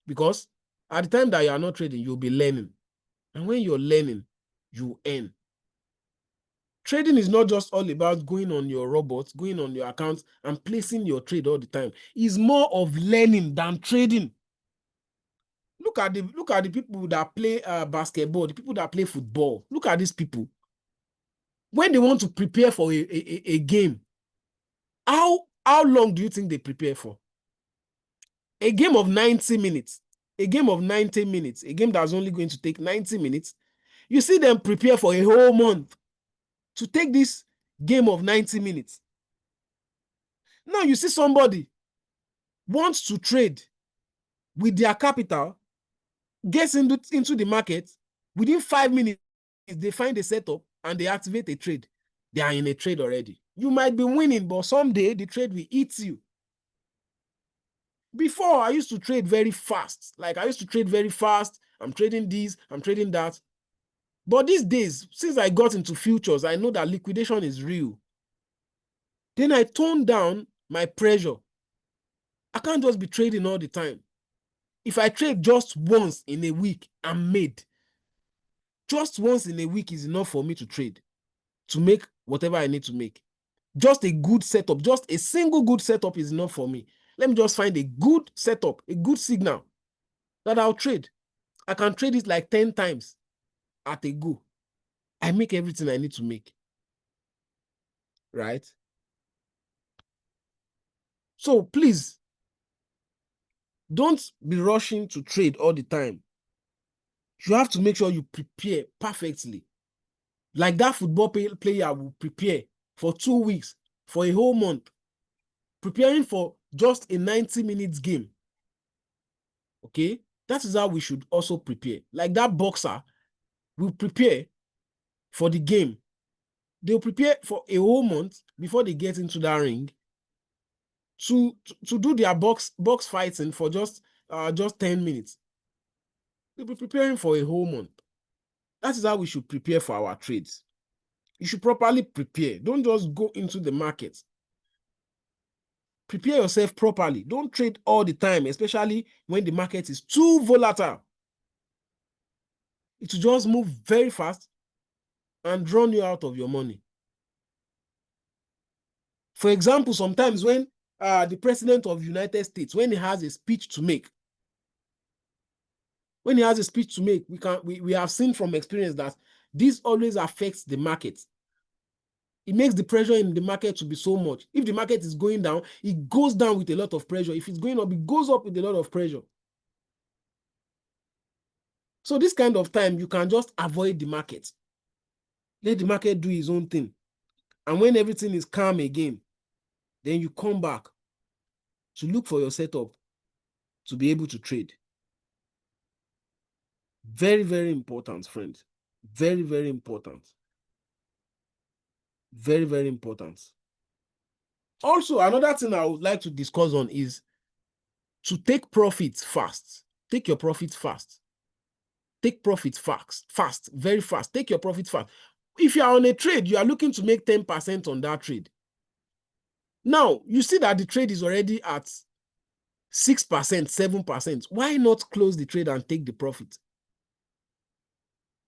because at the time that you are not trading, you'll be learning. And when you're learning, you earn. Trading is not just all about going on your robots, going on your accounts and placing your trade all the time. It's more of learning than trading. Look at the people that play basketball, the people that play football. Look at these people. When they want to prepare for a game, how long do you think they prepare for? A game of 90 minutes. A game of 90 minutes. A game that's only going to take 90 minutes. You see them prepare for a whole month to take this game of 90 minutes. Now you see somebody wants to trade with their capital, gets into the market, within 5 minutes, they find a setup and they activate a trade. They are in a trade already. You might be winning, but someday the trade will eat you. Before, I used to trade very fast. Like, I used to trade very fast. I'm trading this, I'm trading that. But these days, since I got into futures, I know that liquidation is real. Then I toned down my pressure. I can't just be trading all the time. If I trade just once in a week, I'm made. Just once in a week is enough for me to trade, to make whatever I need to make. Just a good setup, just a single good setup is enough for me. Let me just find a good setup, a good signal that I'll trade. I can trade it like 10 times at a go. I make everything I need to make. Right? So please, don't be rushing to trade all the time. You have to make sure you prepare perfectly. Like that football player will prepare for 2 weeks, for a whole month, preparing for just a 90 minutes game. Okay? That is how we should also prepare. Like that boxer will prepare for the game. They'll prepare for a whole month before they get into that ring to do their box fighting for just 10 minutes. They'll be preparing for a whole month. That is how we should prepare for our trades. You should properly prepare. Don't just go into the market. Prepare yourself properly. Don't trade all the time, especially when the market is too volatile. It will just move very fast and drown you out of your money. For example, sometimes when the president of the United States, when he has a speech to make, we have seen from experience that this always affects the market. It makes the pressure in the market to be so much. If the market is going down, it goes down with a lot of pressure. If it's going up, it goes up with a lot of pressure. So this kind of time, you can just avoid the market. Let the market do its own thing. And when everything is calm again, then you come back to look for your setup to be able to trade. Very, very important, friends. Very, very important. Very, very important. Also, another thing I would like to discuss on is to take profits fast. Take your profits fast. Take profits fast, very fast. Take your profits fast. If you are on a trade, you are looking to make 10% on that trade. Now, you see that the trade is already at 6%, 7%. Why not close the trade and take the profit?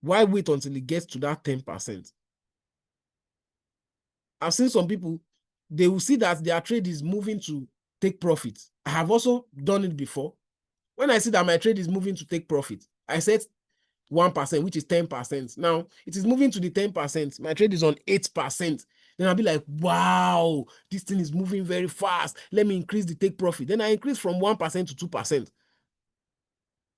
Why wait until it gets to that 10%? I've seen some people, they will see that their trade is moving to take profit. I have also done it before. When I see that my trade is moving to take profit, I set 1%, which is 10%. Now it is moving to the 10%. My trade is on 8%. Then I'll be like, wow, this thing is moving very fast. Let me increase the take profit. Then I increase from 1% to 2%.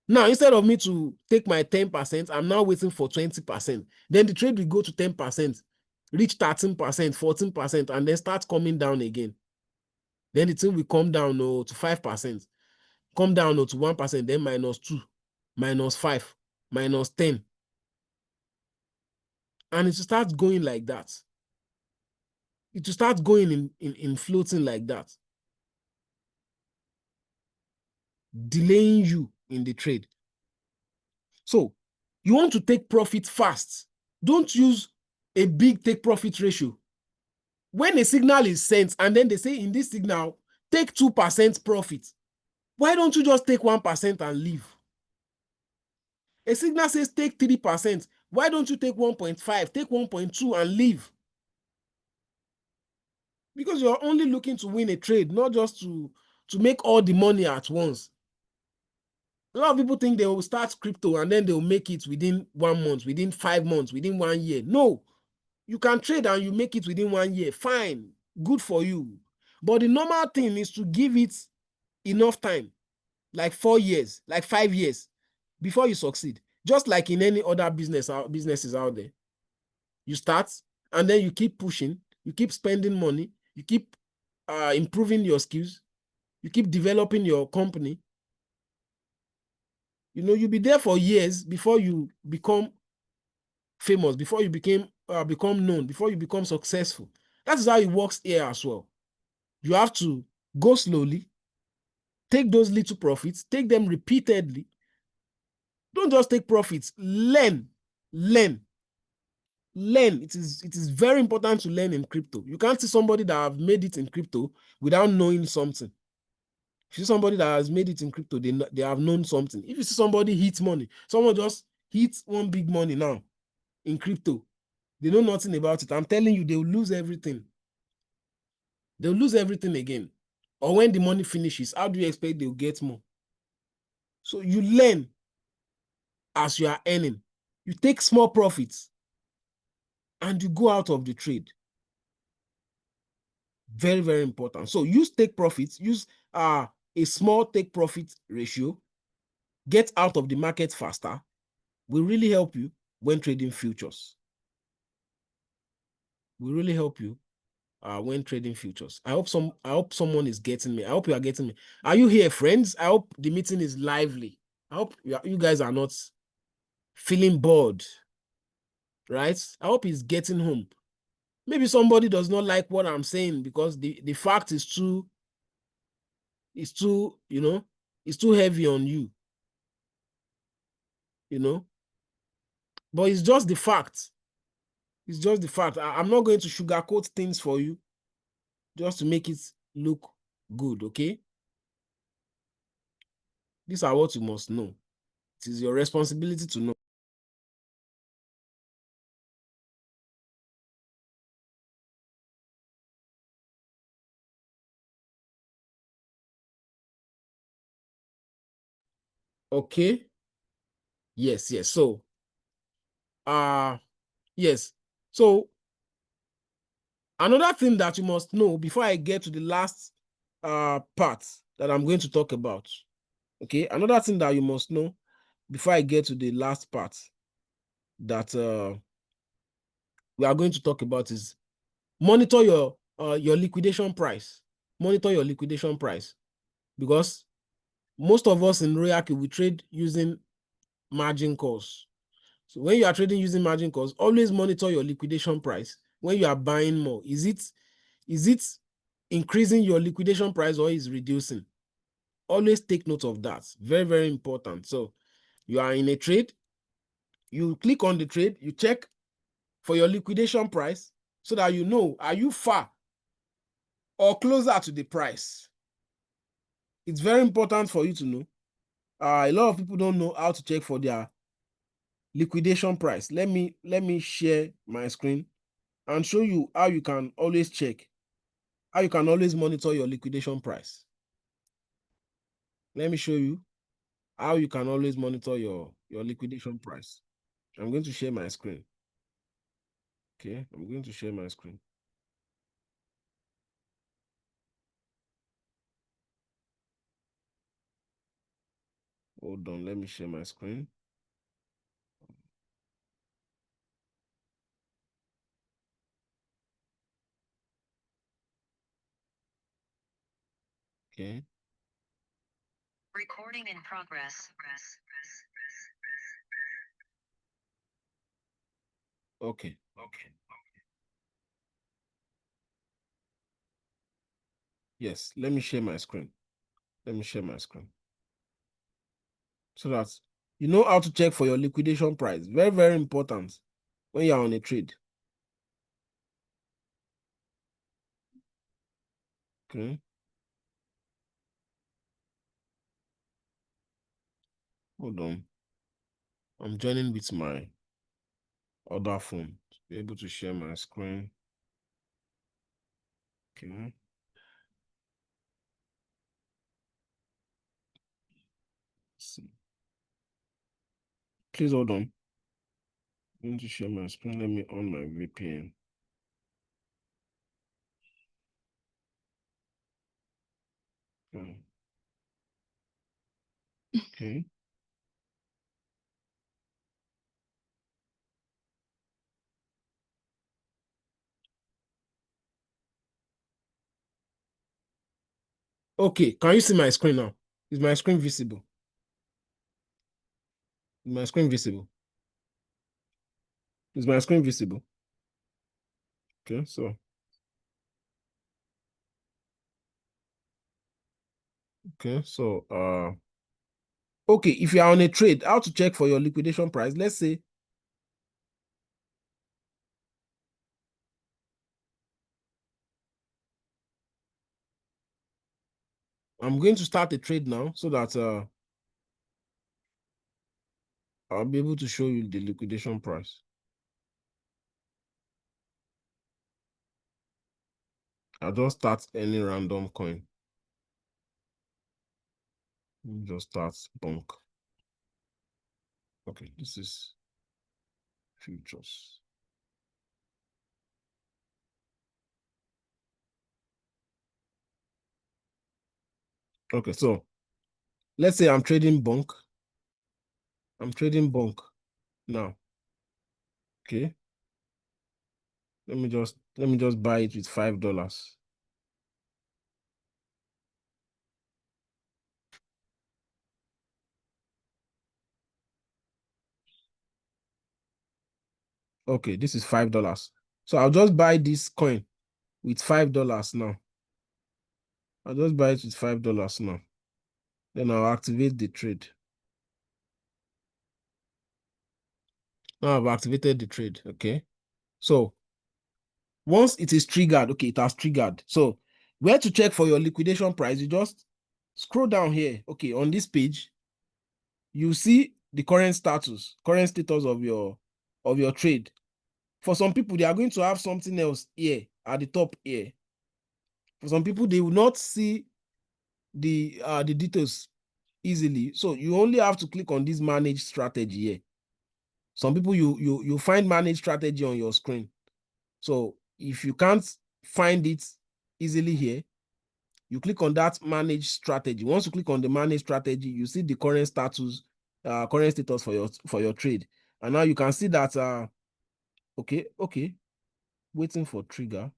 Now, instead of me to take my 10%, I'm now waiting for 20%. Then the trade will go to 10%, reach 13%, 14%, and then start coming down again. Then the thing will come down to 5%, come down to 1%, then -2, -5, -10. And it will start going like that. It will start going in floating like that, delaying you in the trade. So you want to take profit fast. Don't use a big take profit ratio. When a signal is sent and then they say in this signal, take 2% profit, why don't you just take 1% and leave? A signal says take 3%, why don't you take 1.5, take 1.2 and leave? Because you're only looking to win a trade, not just to make all the money at once. A lot of people think they will start crypto and then they'll make it within 1 month, within 5 months, within 1 year. No, you can trade and you make it within 1 year. Fine, good for you. But the normal thing is to give it enough time, like 4 years, like 5 years, before you succeed. Just like in any other businesses out there. You start and then you keep pushing, you keep spending money, you keep improving your skills, you keep developing your company. You'll be there for years before you become famous, before you become known, before you become successful. That is how it works here as well. You have to go slowly, take those little profits, take them repeatedly. Don't just take profits. Learn. It is very important to learn in crypto. You can't see somebody that have made it in crypto without knowing something. If you see somebody that has made it in crypto, they have known something. If you see somebody hit money, someone just hits one big money now in crypto, they know nothing about it. I'm telling you, they will lose everything. They'll lose everything again. Or when the money finishes, how do you expect they'll get more? So you learn as you are earning. You take small profits and you go out of the trade. Very, very important. So use take profits, use a small take profit ratio, get out of the market faster, will really help you when trading futures. Will really help you when trading futures. I hope someone is getting me. I hope you are getting me. Are you here, friends? I hope the meeting is lively. I hope you guys are not feeling bored, right? I hope he's getting home. Maybe somebody does not like what I'm saying because the fact is too, it's too heavy on you, But it's just the fact. It's just the fact. I'm not going to sugarcoat things for you just to make it look good, okay? These are what you must know. It is your responsibility to know. Okay? Yes. So, yes. So, another thing that you must know before I get to the last part that I'm going to talk about, okay? Another thing that you must know before I get to the last part that we are going to talk about is monitor your liquidation price. Monitor your liquidation price, because most of us in Royalty, we trade using margin calls. So when you are trading using margin calls, always monitor your liquidation price. When you are buying more, is it increasing your liquidation price or is reducing? Always take note of that. Very, very important. So you are in a trade, you click on the trade, you check for your liquidation price so that you know, are you far or closer to the price? It's very important for you to know. A lot of people don't know how to check for their liquidation price. Let me share my screen and show you how you can always check, how you can always monitor your liquidation price. let me show you how you can always monitor your liquidation price. I'm going to share my screen. Okay, I'm going to share my screen. Hold on, let me share my screen. Okay. Recording in progress. Okay. Yes, let me share my screen. Let me share my screen. So that you know how to check for your liquidation price. Very, very important when you're on a trade. Okay. Hold on. I'm joining with my other phone to be able to share my screen. Okay. Let's see. Please hold on. I'm going to share my screen. Let me on my VPN. Okay. Okay. Okay. Can you see my screen now? Is my screen visible? Is my screen visible? Is my screen visible? Okay. Okay, if you are on a trade, how to check for your liquidation price? Let's say I'm going to start a trade now so that I'll be able to show you the liquidation price. I'll just start any random coin. Just start bunk. Okay, this is futures. Okay, so let's say I'm trading bunk. I'm trading bunk now. Okay. Let me just buy it with $5. Okay, this is $5. So I'll just buy this coin with $5 now. I'll just buy it with $5 now. Then I'll activate the trade. Now I've activated the trade. Okay. So once it is triggered, okay, it has triggered. So where to check for your liquidation price? You just scroll down here. Okay, on this page, you see the current status of your trade. For some people, they are going to have something else here at the top here. For some people, they will not see the details easily. So you only have to click on this manage strategy here. Some people you find manage strategy on your screen. So if you can't find it easily here, you click on that manage strategy. Once you click on the manage strategy, you see the current status for your trade. And now you can see that okay, waiting for trigger.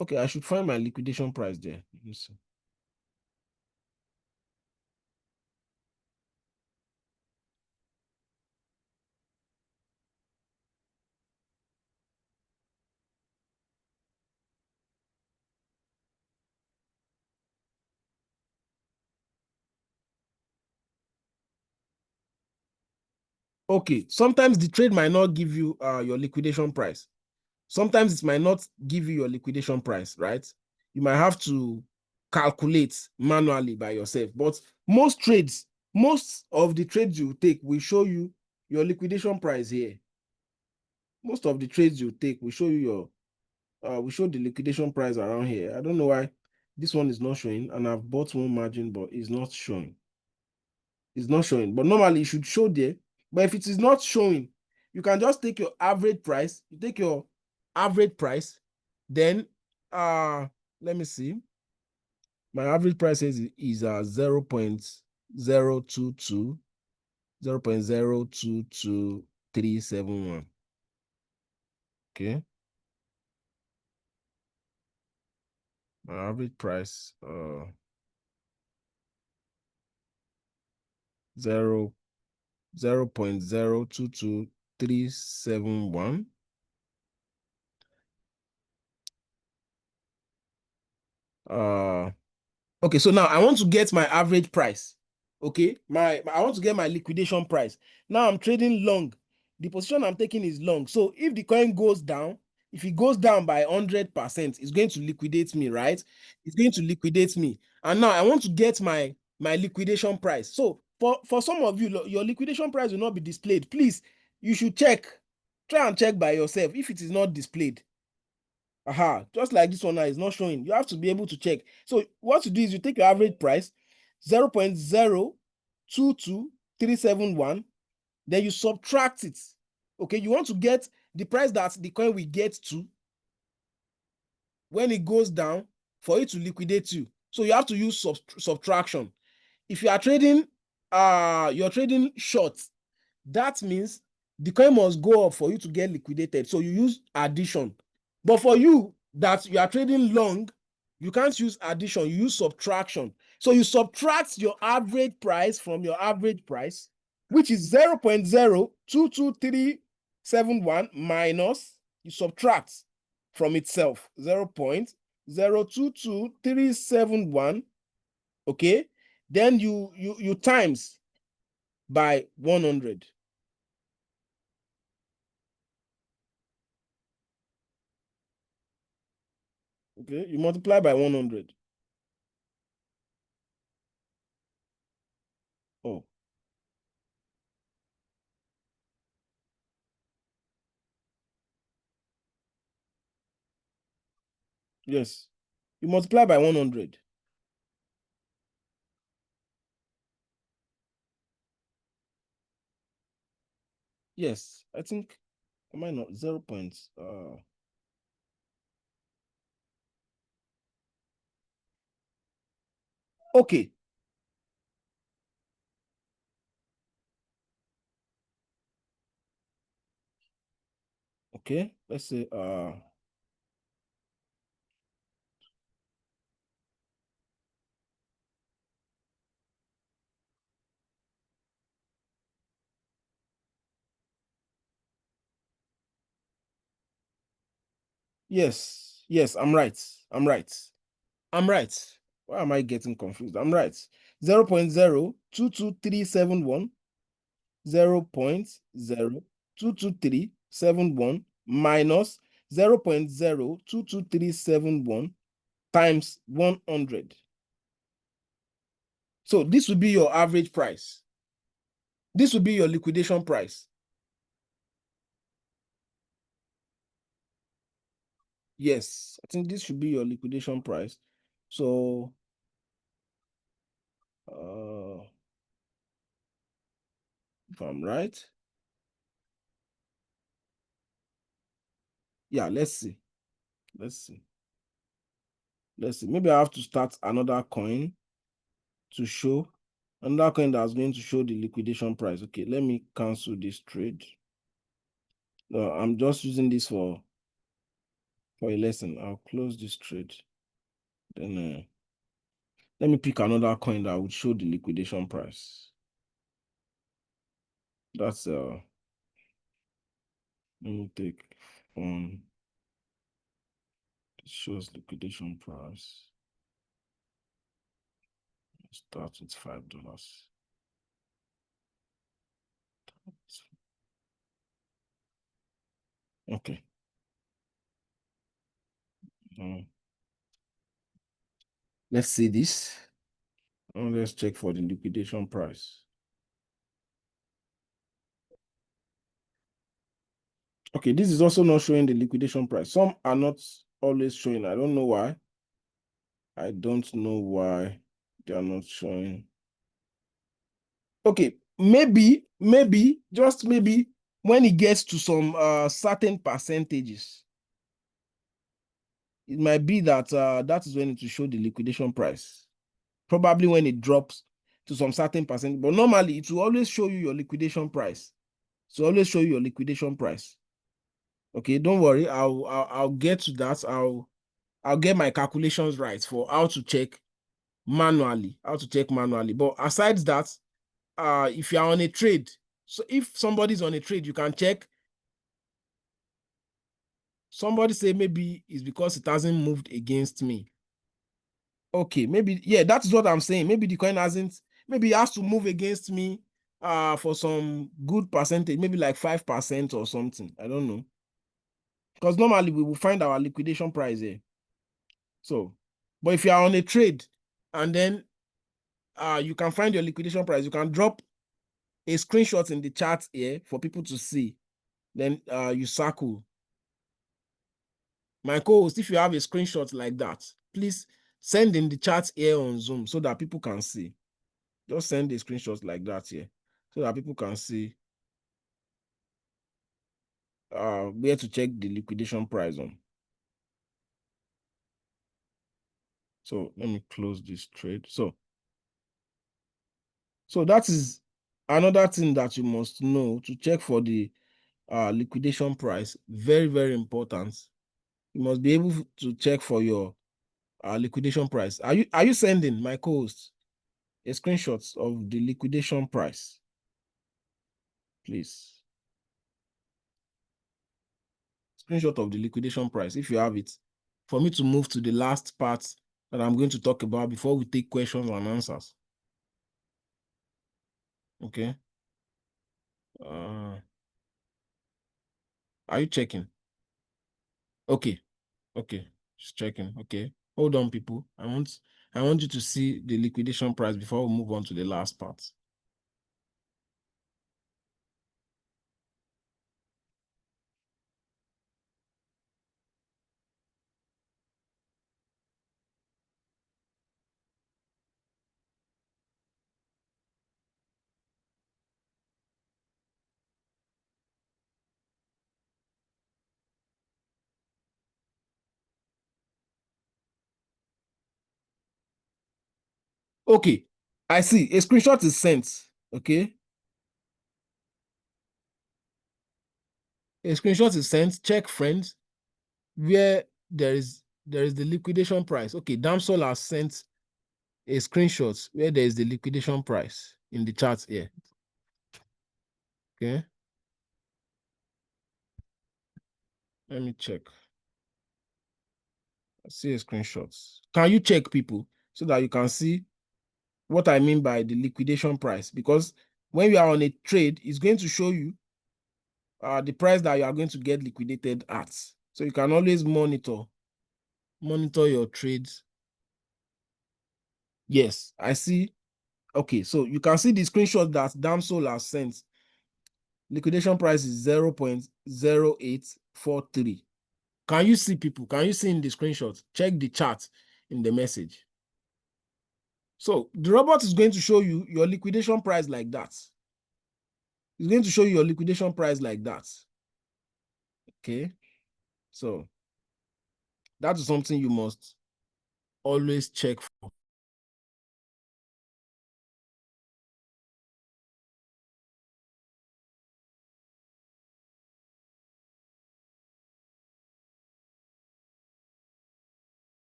Okay, I should find my liquidation price there. Let me see. Okay, sometimes the trade might not give you your liquidation price. Sometimes it might not give you your liquidation price, right? You might have to calculate manually by yourself. But most of the trades you take will show you your liquidation price here. Most of the trades you take will show you we show the liquidation price around here. I don't know why This one is not showing, and I've bought one margin, but it's not showing. It's not showing, but normally it should show there. But if it is not showing, you can just take your average price. You take your average price, then let me see. My average price is 0.022, 0.022371. Okay. My average price 0.022371. Okay, so now I want to get my average price. Okay, I want to get my liquidation price. Now I'm trading long. The position I'm taking is long. So if the coin goes down, if it goes down by 100%, it's going to liquidate me, right? It's going to liquidate me. And now I want to get my liquidation price. So for some of you, your liquidation price will not be displayed. Please, you should check. Try and check by yourself if it is not displayed. Just like this one now is not showing. You have to be able to check. So what you do is you take your average price, 0.022371, then you subtract it. Okay, you want to get the price that the coin will get to when it goes down for it to liquidate you. So you have to use subtraction. If you are trading, you're trading short, that means the coin must go up for you to get liquidated. So you use addition. But for you that you are trading long, you can't use addition, you use subtraction. So you subtract your average price from your average price, which is 0.022371 minus, you subtract from itself 0.022371. Okay, then you times by 100. Okay, you multiply by 100. Oh, yes. You multiply by 100. Yes, I think, am I not 0 points? Okay. Okay, let's say yes, I'm right. I'm right. I'm right. Why am I getting confused? I'm right. 0.022371, 0.022371 minus 0.022371 times 100. So this will be your average price. This will be your liquidation price. Yes, I think this should be your liquidation price. So, if I'm right, yeah, let's see. Let's see. Let's see. Maybe I have to start another coin to show another coin that's going to show the liquidation price. Okay, let me cancel this trade. No, I'm just using this for a lesson. I'll close this trade. Then let me pick another coin that would show the liquidation price. That's let me take one. It shows liquidation price. Start with $5. Okay. Let's see this. And let's check for the liquidation price. Okay, this is also not showing the liquidation price. Some are not always showing. I don't know why. I don't know why they are not showing. Okay, maybe, just maybe when it gets to some certain percentages, it might be that that is when it will show the liquidation price. Probably when it drops to some certain percent, but normally it will always show you your liquidation price. So always show you your liquidation price. Okay, don't worry. I'll get to that. I'll get my calculations right for how to check manually. But aside that, if you're on a trade, so if somebody's on a trade, you can check. Somebody say maybe it's because it hasn't moved against me. Okay, maybe, yeah, that's what I'm saying. Maybe the coin hasn't, maybe it has to move against me for some good percentage, maybe like 5% or something. I don't know. Because normally we will find our liquidation price here. So, but if you are on a trade and then you can find your liquidation price, you can drop a screenshot in the chat here for people to see. Then you circle. My co-host, if you have a screenshot like that, please send in the chat here on Zoom so that people can see. Just send a screenshot like that here so that people can see where to check the liquidation price on. So let me close this trade. So that is another thing that you must know to check for the liquidation price. Very, very important. You must be able to check for your liquidation price. Are you sending my co-host a screenshot of the liquidation price? Please. Screenshot of the liquidation price if you have it, for me to move to the last part that I'm going to talk about before we take questions and answers. Okay. Are you checking? Okay. Okay. Just checking. Okay. Hold on, people. I want you to see the liquidation price before we move on to the last part. Okay. I see. A screenshot is sent. Okay. A screenshot is sent. Check friends where there is the liquidation price. Okay. Damsol has sent a screenshot where there is the liquidation price in the chart here. Okay. Let me check. I see a screenshot. Can you check, people, so that you can see what I mean by the liquidation price? Because when you are on a trade, it's going to show you the price that you are going to get liquidated at. So you can always monitor your trades. Yes, I see. Okay, so you can see the screenshot that Damsol has sent. Liquidation price is 0.0843. Can you see, people? Can you see in the screenshot? Check the chart in the message. So the robot is going to show you your liquidation price like that. It's going to show you your liquidation price like that. Okay. So that is something you must always check for.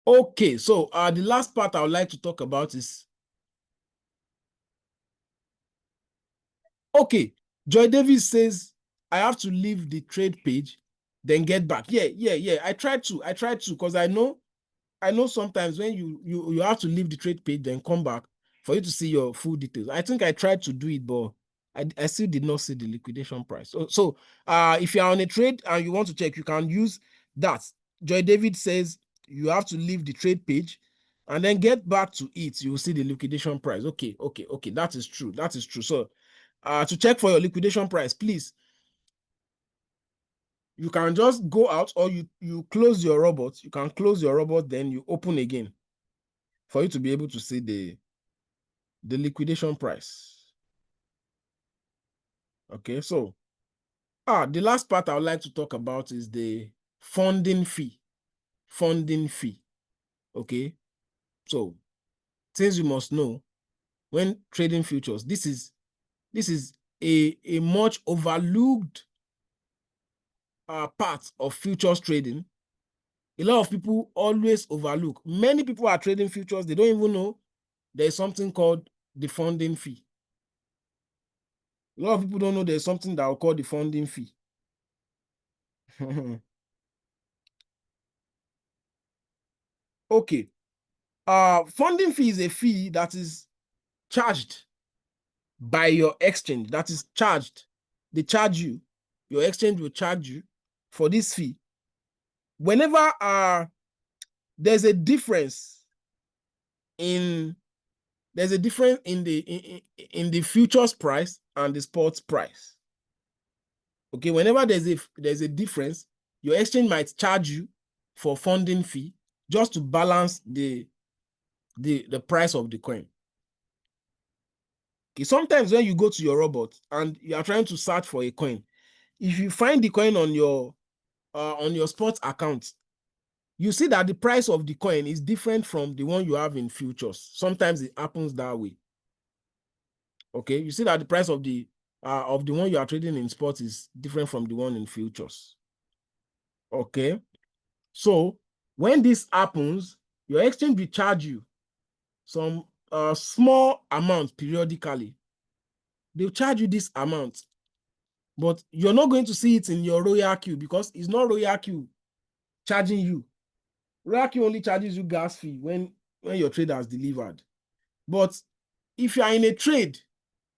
Okay, so the last part I would like to talk about is, okay, Joy Davis says I have to leave the trade page, then get back. Yeah. I tried to, because I know sometimes when you have to leave the trade page, then come back for you to see your full details. I think I tried to do it, but I still did not see the liquidation price. So if you're on a trade and you want to check, you can use that. Joy David says you have to leave the trade page and then get back to it. You will see the liquidation price. Okay. That is true. So to check for your liquidation price, please You can just go out, or you close your robot. You can close your robot, then you open again for you to be able to see the liquidation price. Okay, so the last part I would like to talk about is the funding fee. Funding fee. Okay, so things you must know when trading futures. This is a much overlooked part of futures trading. A lot of people always overlook. Many people are trading futures. They don't even know there's something called the funding fee. A lot of people don't know there's something that will call the funding fee. Okay. Funding fee is a fee that is charged by your exchange. That is charged. They charge you. Your exchange will charge you for this fee. Whenever there's a difference in the futures price and the sports price. Okay, whenever there's a difference, your exchange might charge you for funding fee just to balance the price of the coin. Okay, sometimes when you go to your robot and you are trying to search for a coin, if you find the coin on your sports account, you see that the price of the coin is different from the one you have in futures. Sometimes it happens that way. Okay, you see that the price of the one you are trading in sports is different from the one in futures. Okay, so when this happens, your exchange will charge you some small amount periodically. They'll charge you this amount, but you're not going to see it in your Royal Queue because it's not Royal Queue charging you. Royal Queue only charges you gas fee when your trade has delivered. But if you are in a trade,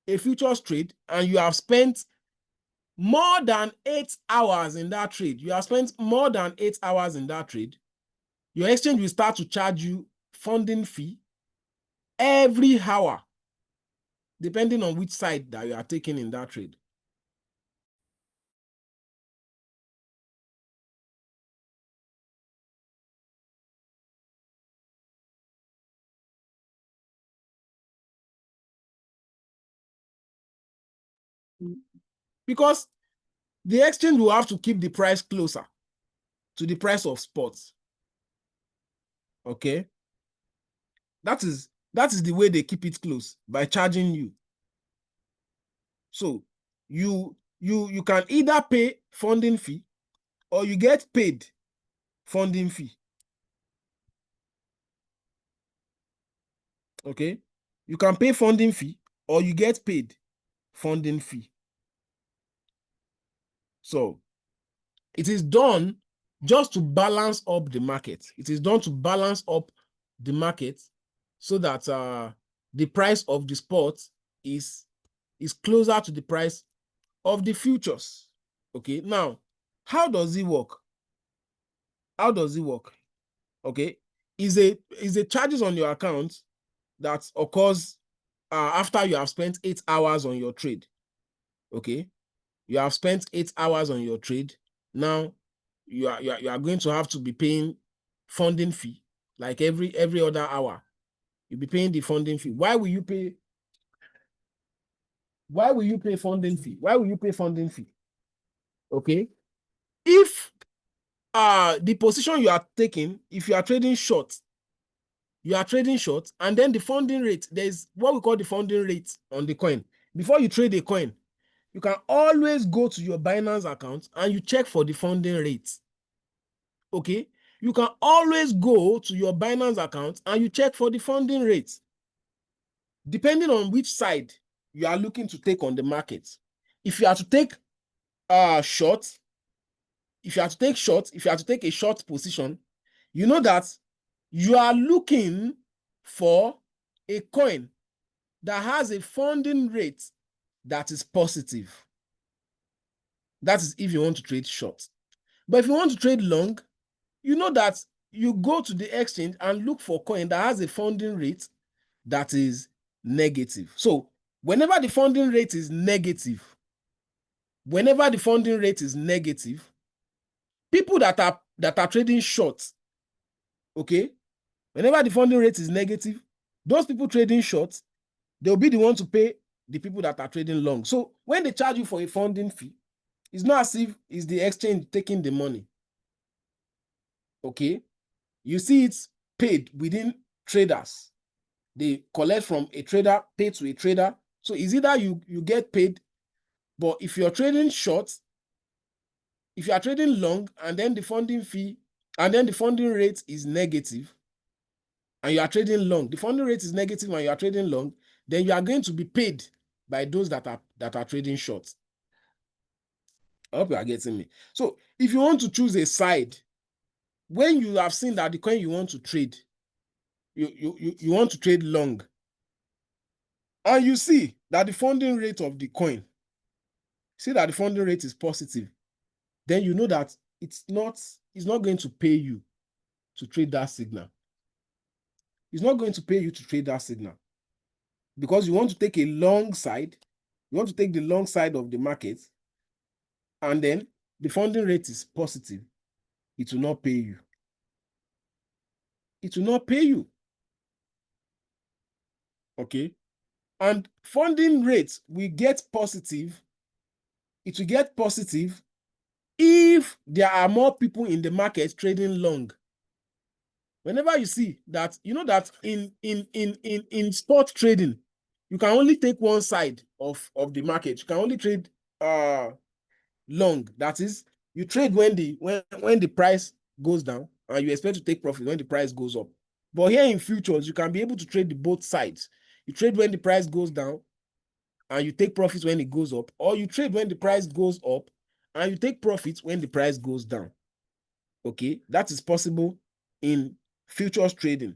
a futures trade, and you have spent more than 8 hours in that trade, your exchange will start to charge you funding fee every hour, depending on which side that you are taking in that trade. Because the exchange will have to keep the price closer to the price of spots. Okay, that is the way they keep it close, by charging you. So you can either pay funding fee or you get paid funding fee. Okay, you can pay funding fee or you get paid funding fee. So it is done just to balance up the market. It is done to balance up the market so that the price of the spot is closer to the price of the futures. Okay, now how does it work? How does it work? Okay, is a charges on your account that occurs after you have spent 8 hours on your trade. Okay, you have spent 8 hours on your trade. Now you are going to have to be paying funding fee like every other hour. You'll be paying the funding fee. Why will you pay funding fee? Why will you pay funding fee? Okay, if the position you are taking, if you are trading short, and then the funding rate, there's what we call the funding rate on the coin. Before you trade a coin, you can always go to your Binance account and you check for the funding rate. Okay, you can always go to your Binance account and you check for the funding rate, depending on which side you are looking to take on the market. If you are to take short, if you are to take a short position, you know that you are looking for a coin that has a funding rate that is positive. That is if you want to trade short. But if you want to trade long, you know that you go to the exchange and look for coin that has a funding rate that is negative. So whenever the funding rate is negative, People that are trading short, okay, whenever the funding rate is negative, those people trading short, they'll be the one to pay the people that are trading long. So when they charge you for a funding fee, it's not as if it's the exchange taking the money. Okay, you see it's paid within traders. They collect from a trader, pay to a trader. So it's either you get paid, but if you're trading short, if you are trading long and then the funding fee and then the funding rate is negative and you are trading long, the funding rate is negative and you are trading long, then you are going to be paid by those that are trading short. I hope you are getting me. So if you want to choose a side, when you have seen that the coin you want to trade, you want to trade long, and you see that the funding rate of the coin, see that the funding rate is positive, then you know that it's not going to pay you to trade that signal. It's not going to pay you to trade that signal because you want to take a long side, you want to take the long side of the market, and then the funding rate is positive. It will not pay you. It will not pay you. Okay? And funding rate will get positive. It will get positive if there are more people in the market trading long. Whenever you see that, you know that in spot trading, you can only take one side of the market. You can only trade long. That is, you trade when the price goes down and you expect to take profit when the price goes up. But here in futures, you can be able to trade the both sides. You trade when the price goes down and you take profits when it goes up, or you trade when the price goes up and you take profits when the price goes down. Okay, that is possible in futures trading.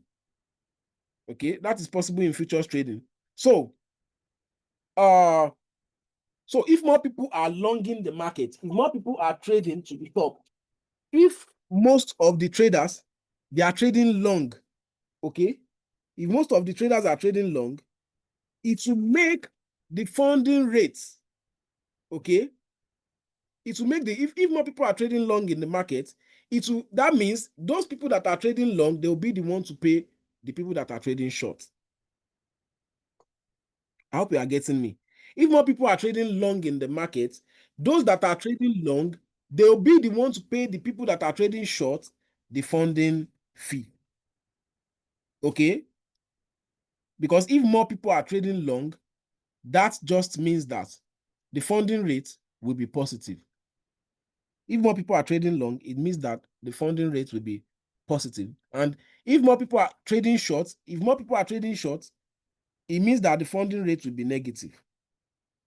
Okay, that is possible in futures trading. So, so if more people are longing the market, if more people are trading to the top, if most of the traders they are trading long, okay, if most of the traders are trading long, it will make the funding rates, okay, it will make the if more people are trading long in the market, it will, that means those people that are trading long, they'll be the ones to pay the people that are trading short. I hope you are getting me. If more people are trading long in the market, those that are trading long, they'll be the ones to pay the people that are trading short the funding fee. Okay? Because if more people are trading long, that just means that the funding rate will be positive. If more people are trading long, it means that the funding rate will be positive. And if more people are trading short, it means that the funding rate will be negative.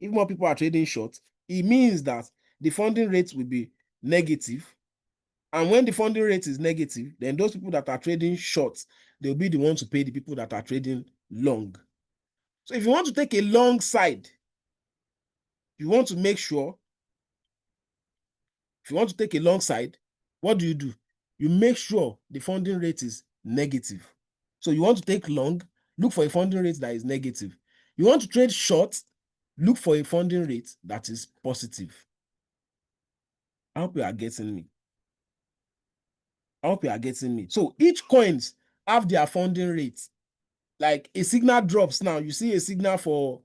If more people are trading short, it means that the funding rate will be negative. And when the funding rate is negative, then those people that are trading short, they'll be the ones to pay the people that are trading long. So if you want to take a long side, you want to make sure, if you want to take a long side, what do? You make sure the funding rate is negative. So you want to take long, look for a funding rate that is negative. You want to trade short, look for a funding rate that is positive. I hope you are getting me. I hope you are getting me. So each coins have their funding rate. Like a signal drops now, you see a signal for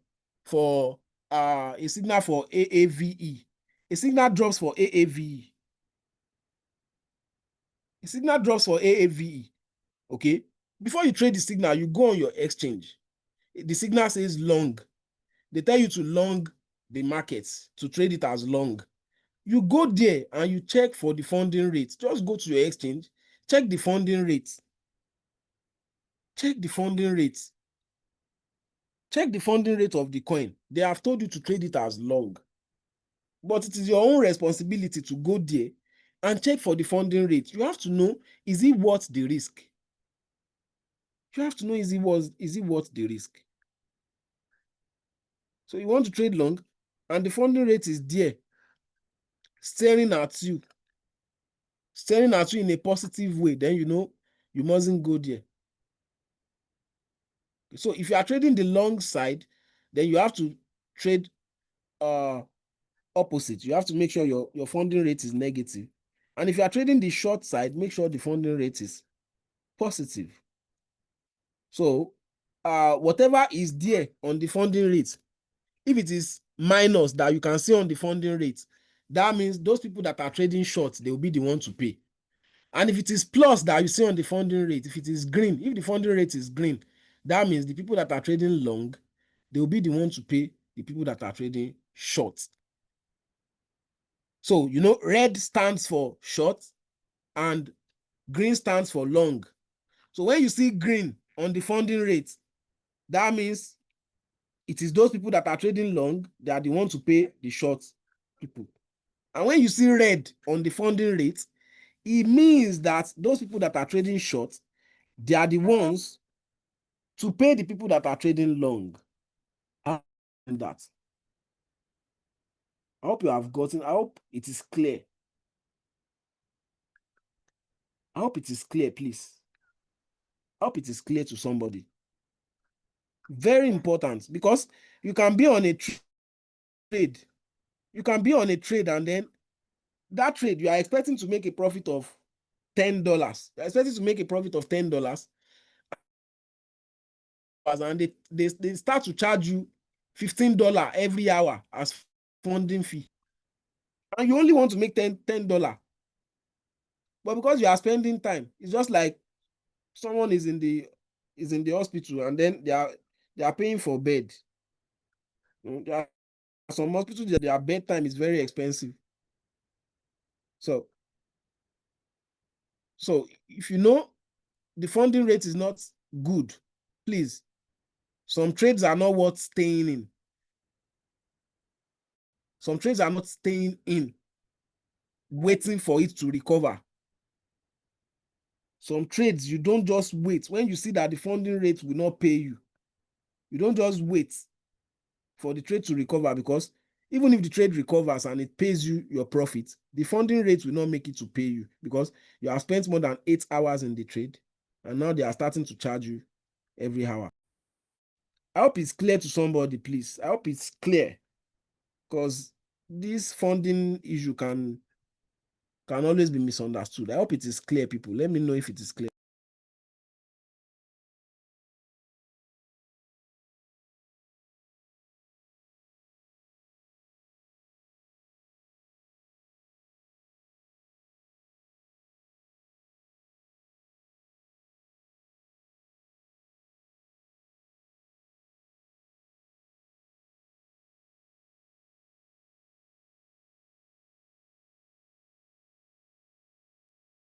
AAVE. A signal drops for AAVE. A signal drops for AAVE. Okay. Before you trade the signal, you go on your exchange. The signal says long. They tell you to long the markets, to trade it as long. You go there and you check for the funding rate. Just go to your exchange, check the funding rate. Check the funding rate. Check the funding rate of the coin. They have told you to trade it as long. But it is your own responsibility to go there and check for the funding rate. You have to know, is it worth the risk? You have to know, is it worth the risk? So you want to trade long and the funding rate is there, staring at you in a positive way, then you know you mustn't go there. So if you are trading the long side, then you have to trade opposite. You have to make sure your funding rate is negative And if you are trading the short side, make sure the funding rate is positive. So whatever is there on the funding rate, if it is minus that you can see on the funding rate, that means those people that are trading short, they will be the one to pay. And if it is plus that you see on the funding rate, if it is green, if the funding rate is green, that means the people that are trading long, they will be the one to pay the people that are trading short. So, red stands for short and green stands for long. So when you see green on the funding rate, that means it is those people that are trading long, they are the ones to pay the short people. And when you see red on the funding rate, it means that those people that are trading short, they are the ones to pay the people that are trading long. That. I hope you have gotten, I hope it is clear. I hope it is clear, please. I hope it is clear to somebody. Very important, because you can be on a trade. You can be on a trade, and then that trade, you are expecting to make a profit of $10. You're expecting to make a profit of $10. And they start to charge you $15 every hour as funding fee. And you only want to make $10. But because you are spending time, it's just like someone is in the hospital, and then they are paying for bed. There are some hospitals that their bed time is very expensive. So if you know the funding rate is not good, please, some trades are not worth staying in. Some trades are not staying in, waiting for it to recover. Some trades, you don't just wait. When you see that the funding rate will not pay you, you don't just wait for the trade to recover, because even if the trade recovers and it pays you your profit, the funding rate will not make it to pay you, because you have spent more than 8 hours in the trade, and now they are starting to charge you every hour. I hope it's clear to somebody, please. I hope it's clear, because this funding issue can always be misunderstood. I hope it is clear, people. Let me know if it is clear.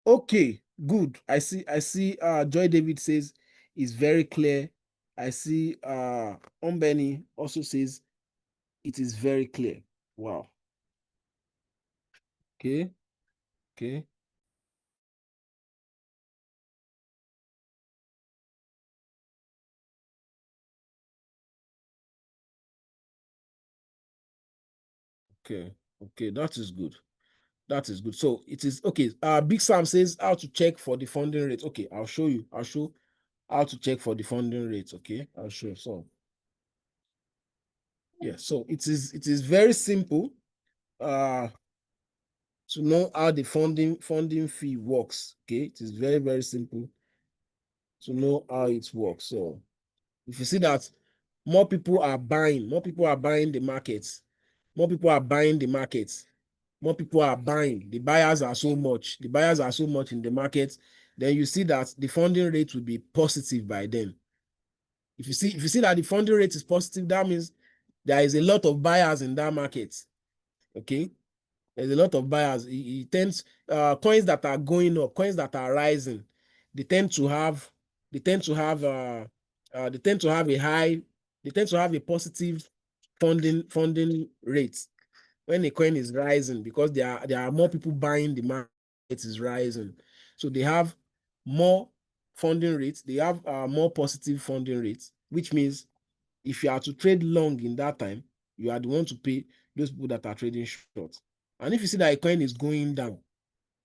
Okay, good. I see Joy David says it's very clear. I see Ombeni also says it is very clear. Wow. Okay, okay. Okay, okay, that is good. That is good. So it is okay. Big Sam says how to check for the funding rate. Okay, I'll show you. I'll show how to check for the funding rate. Okay, I'll show. So yeah, so it is very simple to know how the funding fee works. Okay, it is very, very simple to know how it works. So if you see that more people are buying the markets, more people are buying the markets, more people are buying, the buyers are so much in the market, then you see that the funding rate will be positive by then. If you see that the funding rate is positive, that means there is a lot of buyers in that market. Okay, there's a lot of buyers. It tends coins that are going up, coins that are rising, they tend to have they tend to have they tend to have a high they tend to have a positive funding rate when a coin is rising, because there are more people buying, the market is rising. So they have more funding rates, they have more positive funding rates, which means if you are to trade long in that time, you are the one to pay those people that are trading short. And if you see that a coin is going down,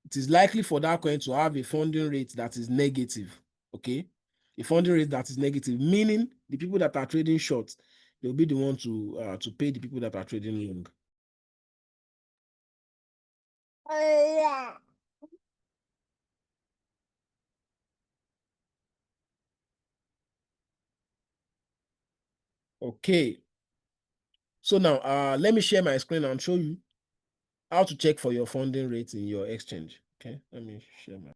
it is likely for that coin to have a funding rate that is negative. Okay, a funding rate that is negative, meaning the people that are trading short, they'll be the one to pay the people that are trading long. Okay. So now let me share my screen and show you how to check for your funding rate in your exchange. Okay, let me share my.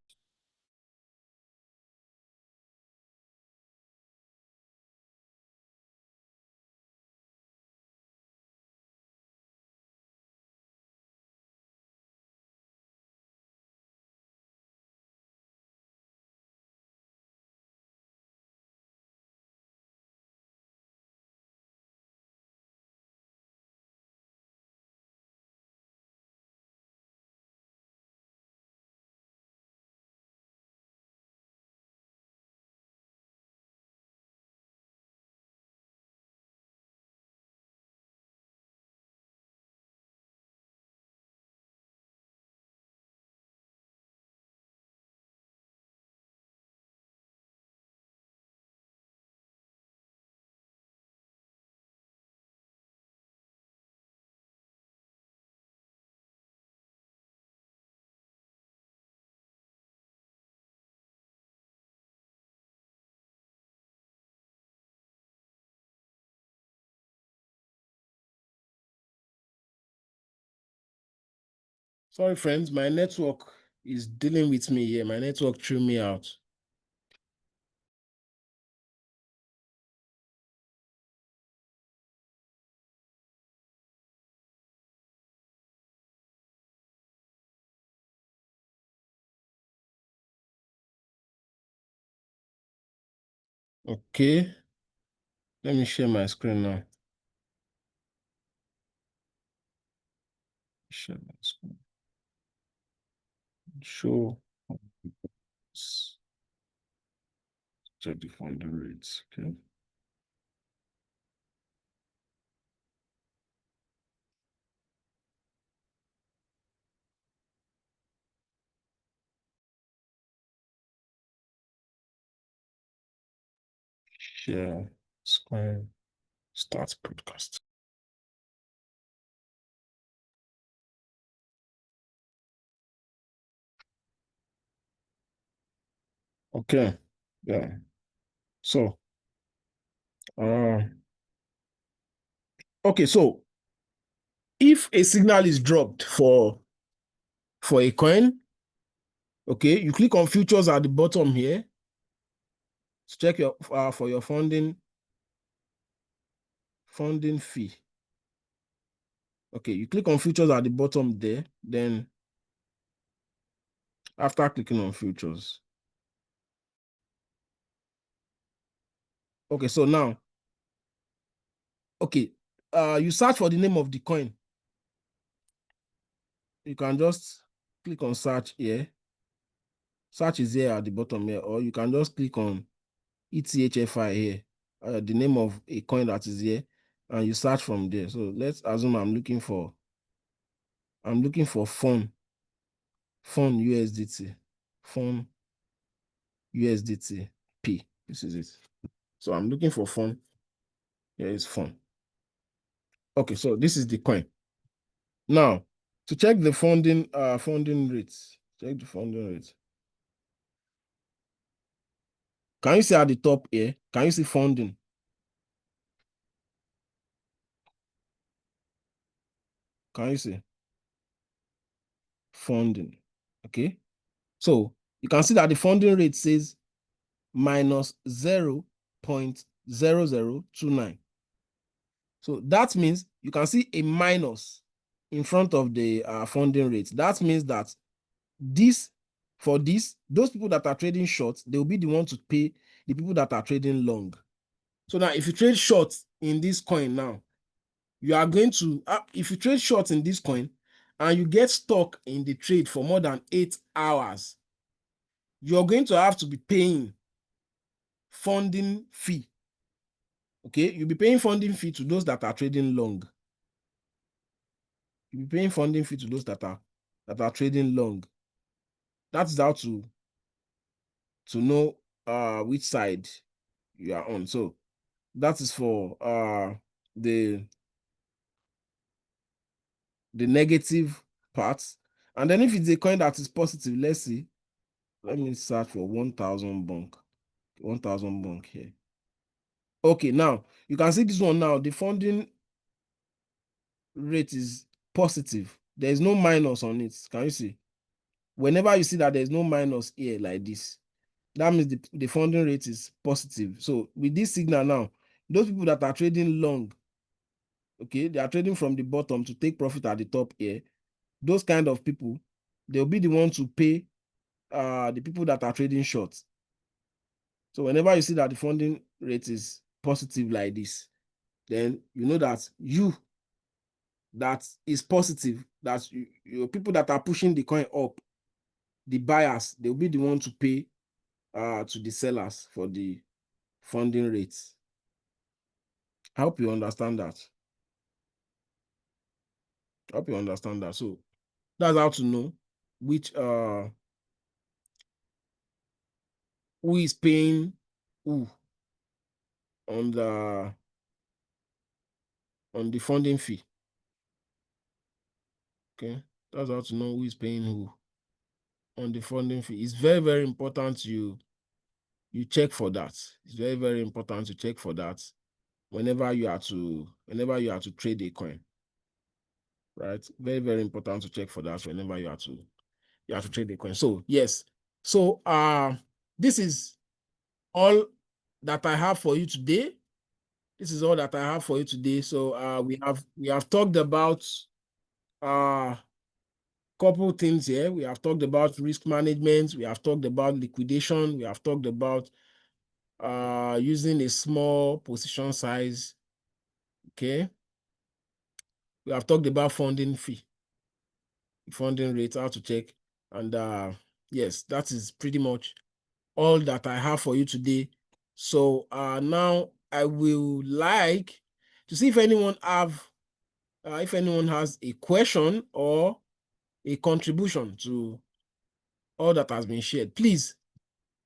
Sorry, friends, my network is dealing with me here. My network threw me out. Okay, let me share my screen now. Share my screen. Show check the funding rates. Okay. Share screen. Start broadcast. Okay. Yeah. So, uh, okay. So, if a signal is dropped for a coin, okay, you click on futures at the bottom here to check your for your funding fee. Okay, you click on futures at the bottom there. Then after clicking on futures, okay, so now, okay, you search for the name of the coin. You can just click on search here. Search is here at the bottom here, or you can just click on ETHFI here, the name of a coin that is here, and you search from there. So let's assume I'm looking for Fun USDT, Fun USDT P. This is it. So I'm looking for Fun. Here is Fun. Okay, so this is the coin. Now, to check the funding rates, check the funding rates. Can you see at the top here? Can you see funding? Can you see funding? Okay. So you can see that the funding rate says minus 0.0029. So that means you can see a minus in front of the funding rate. That means that those people that are trading short, they will be the ones to pay the people that are trading long. So now, if you trade short in this coin now, you are going to, if you trade short in this coin and you get stuck in the trade for more than 8 hours, you're going to have to be paying funding fee. Okay, you'll be paying funding fee to those that are trading long. You'll be paying funding fee to those that are trading long. That's how to know which side you are on. So that is for the negative parts. And then if it's a coin that is positive, let's see. Let me search for 1000 bonk. 1000 bonk here. Okay, now you can see this one now. The funding rate is positive. There is no minus on it. Can you see? Whenever you see that there's no minus here like this, that means the funding rate is positive. So with this signal now, those people that are trading long, okay, they are trading from the bottom to take profit at the top here. Those kind of people, they'll be the ones to pay the people that are trading short. So whenever you see that the funding rate is positive like this, then you know that that is positive, that people that are pushing the coin up, the buyers, they'll be the one to pay to the sellers for the funding rates. I hope you understand that. I hope you understand that. So that's how to know which who is paying who on the funding fee. Okay, that's how to know who is paying who on the funding fee. It's very, very important you check for that. It's very, very important to check for that whenever you are to trade a coin. Right? Very, very important to check for that whenever you have to trade a coin. So yes. So this is all that I have for you today. This is all that I have for you today. So we have talked about couple things here. We have talked about risk management, we have talked about liquidation, we have talked about using a small position size. Okay. We have talked about funding fee, funding rate, how to check. And yes, that is pretty much all that I have for you today. So now I will like to see if anyone has a question or a contribution to all that has been shared. Please,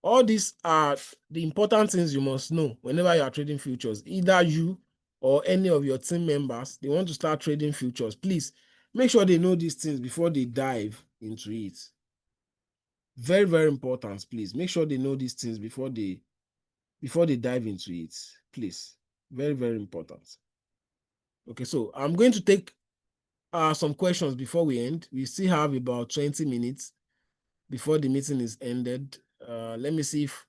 all these are the important things you must know whenever you are trading futures. Either you or any of your team members, they want to start trading futures. Please make sure they know these things before they dive into it. Very, very important. Please make sure they know these things before they dive into it. Please, very, very important. Okay, so I'm going to take some questions before we end. We still have about 20 minutes before the meeting is ended. Let me see if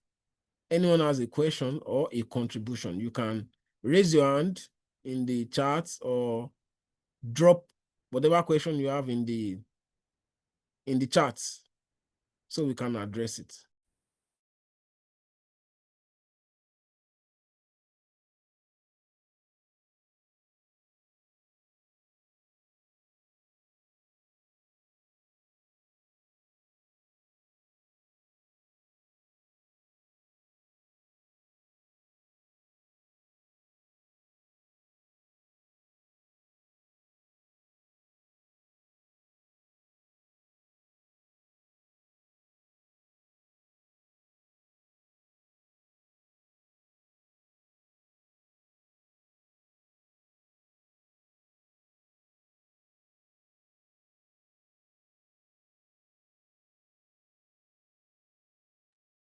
anyone has a question or a contribution. You can raise your hand in the chat or drop whatever question you have in the chat so we can address it.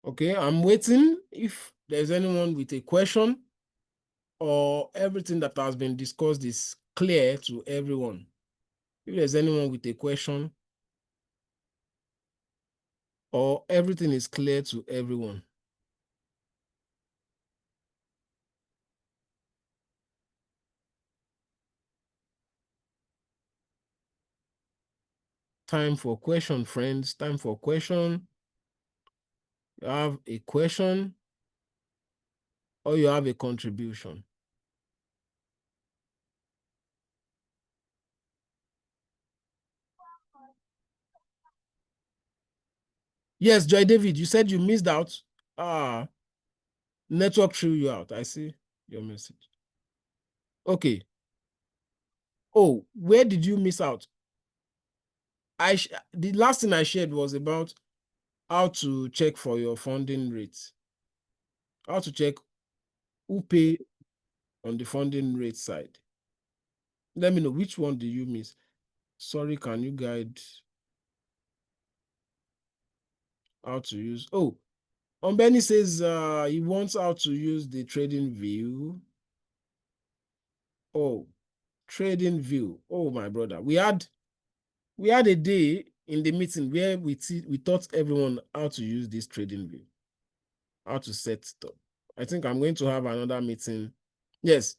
Okay, I'm waiting if there's anyone with a question or everything that has been discussed is clear to everyone. If there's anyone with a question or everything is clear to everyone. Time for question, friends. Time for question. You have a question or you have a contribution. Yes, Joy David, you said you missed out. Network threw you out. I see your message. Okay. Oh, where did you miss out? The last thing I shared was about how to check for your funding rates. How to check who pay on the funding rate side. Let me know which one do you miss. Sorry, can you guide how to use? Oh, Benny says he wants how to use the trading view. Oh, trading view. Oh, my brother. We had a day in the meeting where we taught everyone how to use this trading view, how to set it up. I think I'm going to have another meeting. Yes,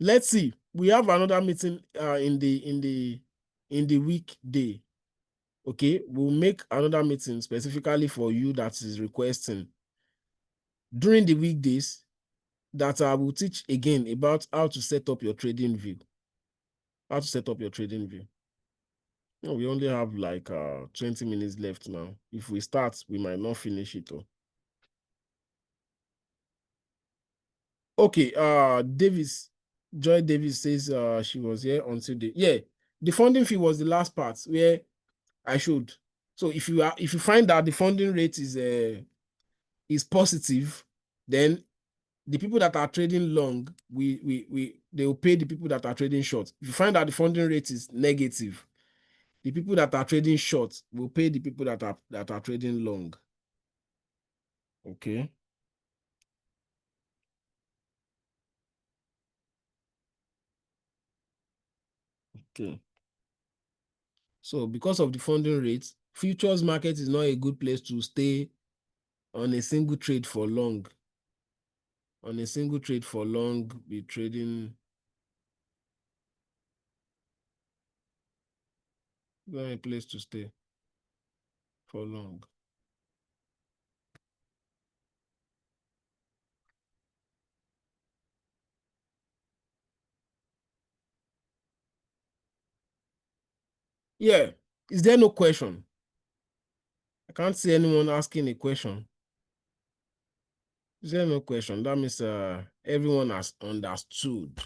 let's see. We have another meeting in the weekday. Okay, we'll make another meeting specifically for you that is requesting during the weekdays, that I will teach again about how to set up your trading view. How to set up your trading view. No, we only have like 20 minutes left now. If we start, we might not finish it all. Okay, Joy Davis says she was here until the funding fee was the last part where I showed. So if you find that the funding rate is positive, then the people that are trading long, they will pay the people that are trading short. If you find that the funding rate is negative, the people that are trading short will pay the people that are trading long. Okay. Okay. So because of the funding rate, futures market is not a good place to stay on a single trade for long. On a single trade for long, be trading. Not a place to stay for long. Yeah. Is there no question? I can't see anyone asking a question. Is there no question? That means everyone has understood.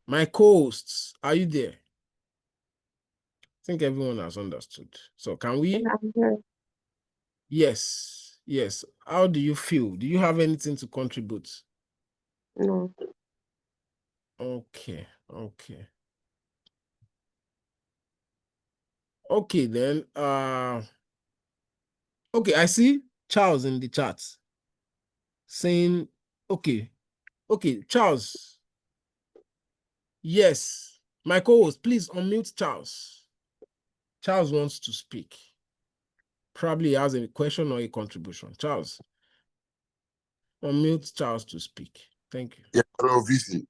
My co-hosts, are you there? I think everyone has understood. So can we? Yes, yes. How do you feel? Do you have anything to contribute? No. Okay, okay. Okay, then. Okay, I see Charles in the chat saying, okay, Charles. Yes. My co-host, please unmute Charles. Charles wants to speak. Probably has a question or a contribution. Charles, unmute Charles to speak. Thank you. Yeah, hello, VC.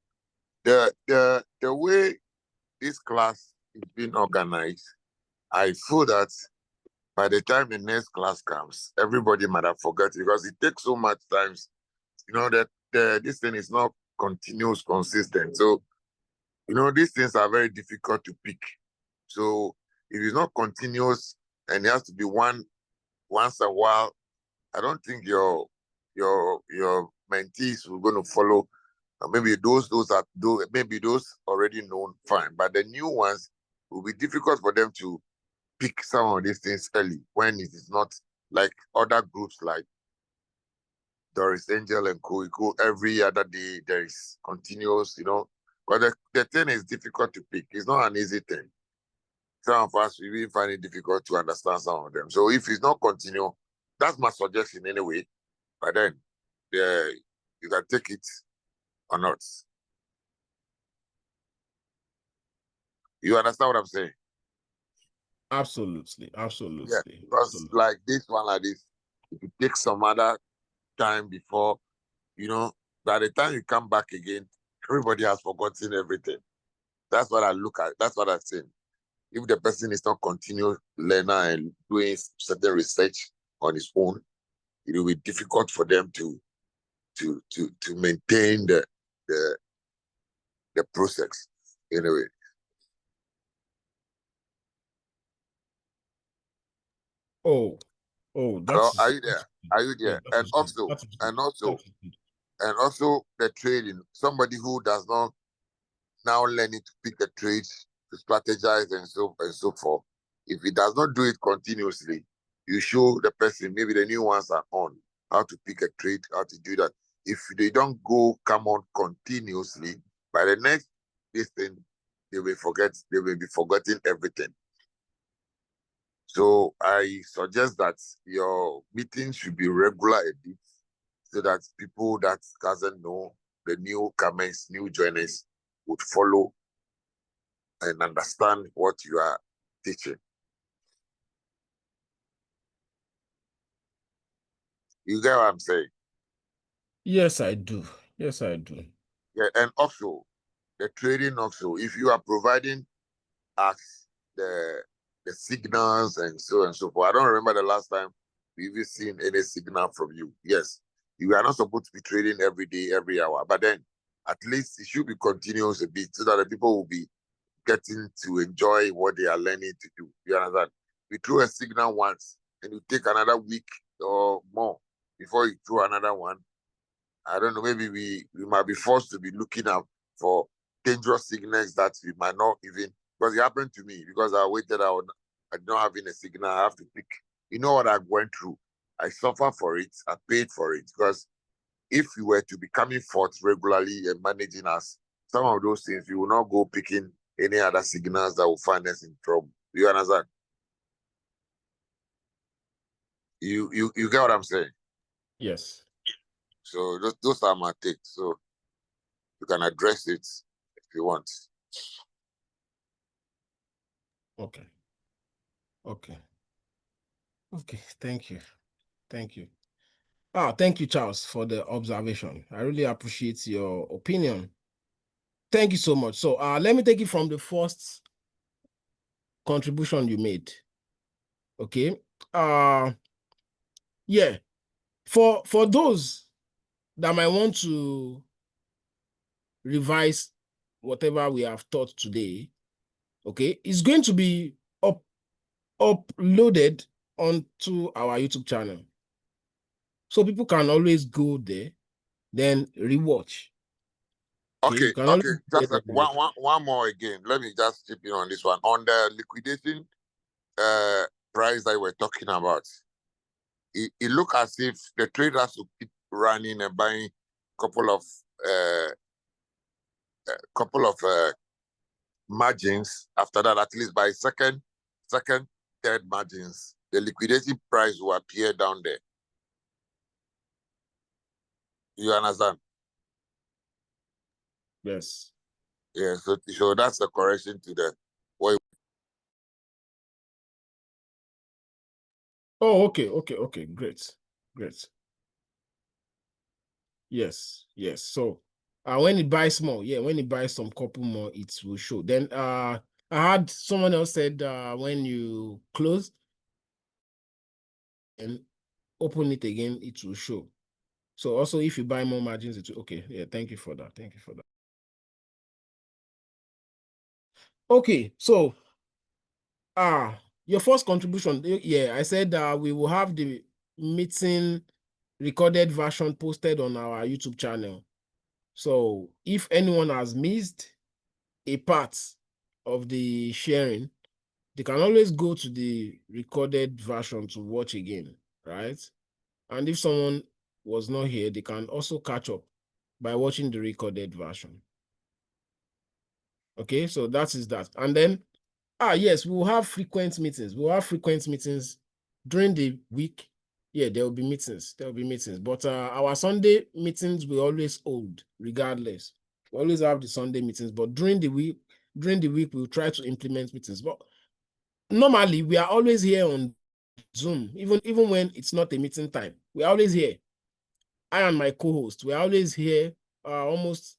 The way this class is being organized, I feel that by the time the next class comes, everybody might have forgotten because it takes so much time. That this thing is not continuous, consistent. So, these things are very difficult to pick. So if it's not continuous and it has to be once a while, I don't think your mentees will going to follow. Maybe those already known, fine. But the new ones will be difficult for them to pick some of these things early when it is not like other groups like Doris Angel and Co. Every other day there is continuous, But the thing is difficult to pick. It's not an easy thing. Some of us we really find it difficult to understand some of them. So if it's not continue, that's my suggestion anyway. But then you can take it or not. You understand what I'm saying? Absolutely, Yeah, absolutely. because like this one, like this, if you take some other time before, by the time you come back again, everybody has forgotten everything. That's what I look at. That's what I think. If the person is not continuous learner and doing certain research on his own, it will be difficult for them to maintain the process anyway. Oh, So are you there? Are you yeah, there? that And is good. also, That is good. and also, That is good. and also the trading. Somebody who does not now learning to pick the trades, to strategize and so forth. If he does not do it continuously, you show the person, maybe the new ones are on, how to pick a trade, how to do that. If they don't come on continuously, by the next this thing, they will be forgetting everything. So I suggest that your meetings should be regular a bit, so that people that doesn't know, the newcomers, new joiners, would follow and understand what you are teaching. You get what I'm saying? Yes, I do. Yes, I do. Yeah, and also the trading also, if you are providing us the signals and so and so forth. I don't remember the last time we even seen any signal from you. Yes, you are not supposed to be trading every day, every hour, but then at least it should be continuous a bit so that the people will be getting to enjoy what they are learning to do. You understand? We throw a signal once and you take another week or more before you throw another one. I don't know, maybe we might be forced to be looking out for dangerous signals that we might not even, because it happened to me because I did not having a signal. I have to pick. You know what I went through? I suffer for it. I paid for it because if we were to be coming forth regularly and managing us, some of those things we will not go picking any other signals that will find us in trouble. You understand? You get what I'm saying? Yes. So those are my takes. So you can address it if you want. Okay. Okay. Okay. Thank you. Thank you. Thank you, Charles, for the observation. I really appreciate your opinion. Thank you so much. So let me take it from the first contribution you made. Okay. Yeah. For those that might want to revise whatever we have taught today, okay, it's going to be uploaded onto our YouTube channel. So people can always go there, then rewatch. Okay, Okay, you can okay. always Just one more again. Let me just chip in on this one. On the liquidation uh price that we're talking about, it look as if the traders will keep running and buying couple of uh margins. After that, at least by second, third margins, the liquidation price will appear down there. You understand? Yes. Yeah, so that's the correction to the what. Oh, okay, great, great. Yes. So when it buys more, yeah, when it buys some couple more, it will show. Then I had someone else said when you close and open it again, it will show. So also if you buy more margins, it will, okay. Yeah, thank you for that. Thank you for that. Okay, so your first contribution, yeah, I said we will have the meeting recorded version posted on our YouTube channel. So if anyone has missed a part of the sharing, they can always go to the recorded version to watch again, right? And if someone was not here, they can also catch up by watching the recorded version. Okay, so that is that. And then, yes, we will have frequent meetings. We'll have frequent meetings during the week. Yeah, there will be meetings. There will be meetings. But our Sunday meetings will always hold, regardless. We always have the Sunday meetings. But during the week, we'll try to implement meetings. But normally, we are always here on Zoom, even when it's not a meeting time. We're always here. I and my co-host, we're always here almost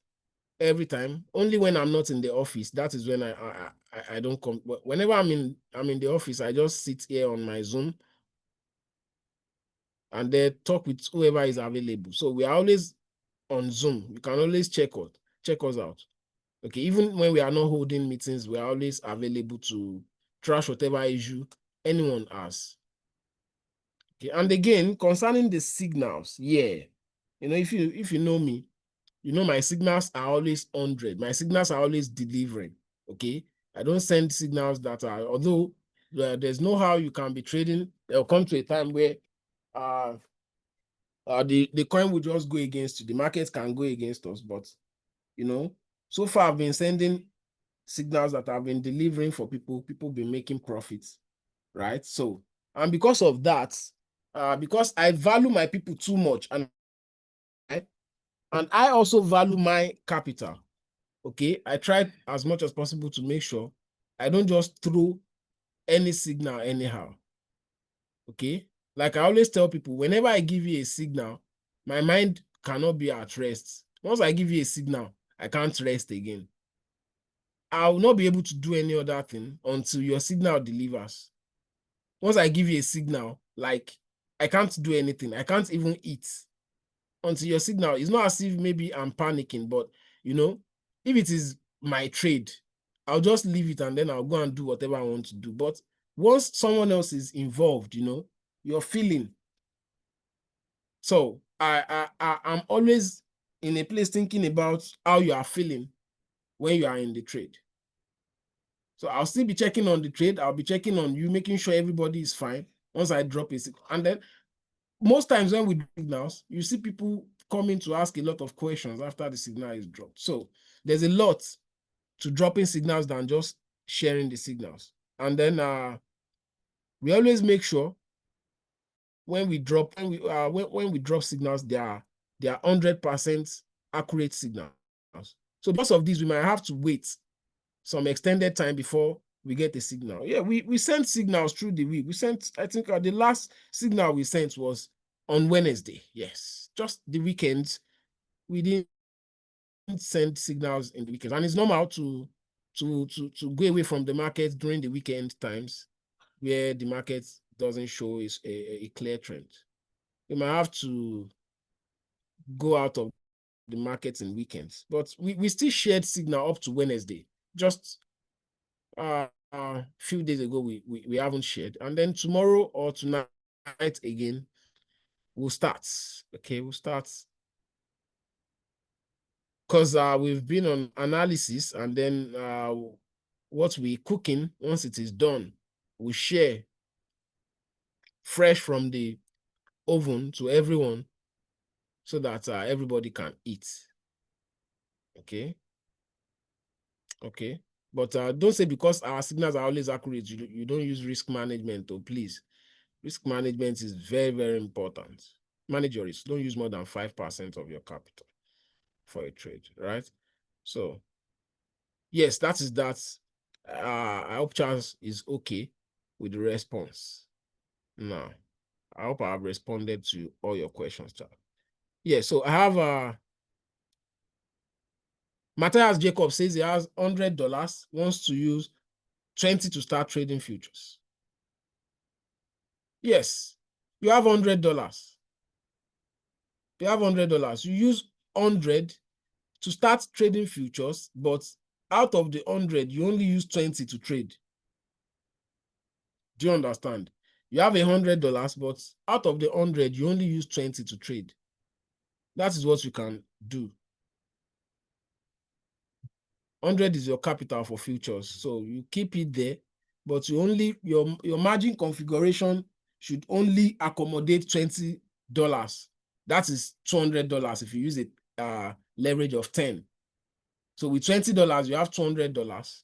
every time. Only when I'm not in the office, that is when I don't come. But whenever I'm in the office, I just sit here on my Zoom and then talk with whoever is available. So we are always on Zoom. You can always check us out. Okay, even when we are not holding meetings, we are always available to trash whatever issue anyone has. Okay, and again, concerning the signals, yeah, if you know me, you know my signals are always 100. My signals are always delivering. Okay, I don't send signals that are, although there's no how you can be trading. There'll come to a time where the coin will just go against you. The market can go against us, but so far I've been sending signals that I've been delivering for people. People been making profits. right? So, and because of that, because I value my people too much, and I also value my capital. Okay, I try as much as possible to make sure I don't just throw any signal anyhow. Okay, like I always tell people, whenever I give you a signal, my mind cannot be at rest. Once I give you a signal, I can't rest again. I will not be able to do any other thing until your signal delivers. Once I give you a signal, like I can't do anything. I can't even eat until your signal. It's not as if maybe I'm panicking, but if it is my trade, I'll just leave it and then I'll go and do whatever I want to do. But once someone else is involved, you're feeling. So I'm always in a place thinking about how you are feeling when you are in the trade. So I'll still be checking on the trade. I'll be checking on you, making sure everybody is fine once I drop a signal. And then most times when we do signals, you see people coming to ask a lot of questions after the signal is dropped. So there's a lot to dropping signals than just sharing the signals. And then we always make sure when we drop signals, they are 100% accurate signals. So because of this, we might have to wait some extended time before we get a signal. Yeah, we sent signals through the week. We sent, I think the last signal we sent was on Wednesday. Yes, just the weekends. We didn't send signals in the weekends, and it's normal to go away from the market during the weekend times where the market doesn't show a clear trend. We might have to go out of the market in weekends, but we still shared signal up to Wednesday. Just a few days ago we haven't shared, and then tomorrow or tonight again we'll start. Okay, we'll start because we've been on analysis, and then what we cooking, once it is done, we share fresh from the oven to everyone so that everybody can eat. Okay, but don't say because our signals are always accurate you don't use risk management. Oh, please, risk management is very, very important. Manage your risk. Don't use more than 5% of your capital for a trade, right? So yes, that is that. I hope Charles is okay with the response. Now, I hope I have responded to all your questions, Charles. Yeah, so I have Matthias Jacob says he has $100, wants to use 20 to start trading futures. Yes, you have $100. You have $100. You use 100 to start trading futures, but out of the 100, you only use 20 to trade. Do you understand? You have $100, but out of the 100, you only use 20 to trade. That is what you can do. 100 is your capital for futures, so you keep it there, but your margin configuration should only accommodate $20. That is $200 if you use a leverage of 10. So with $20, you have $200.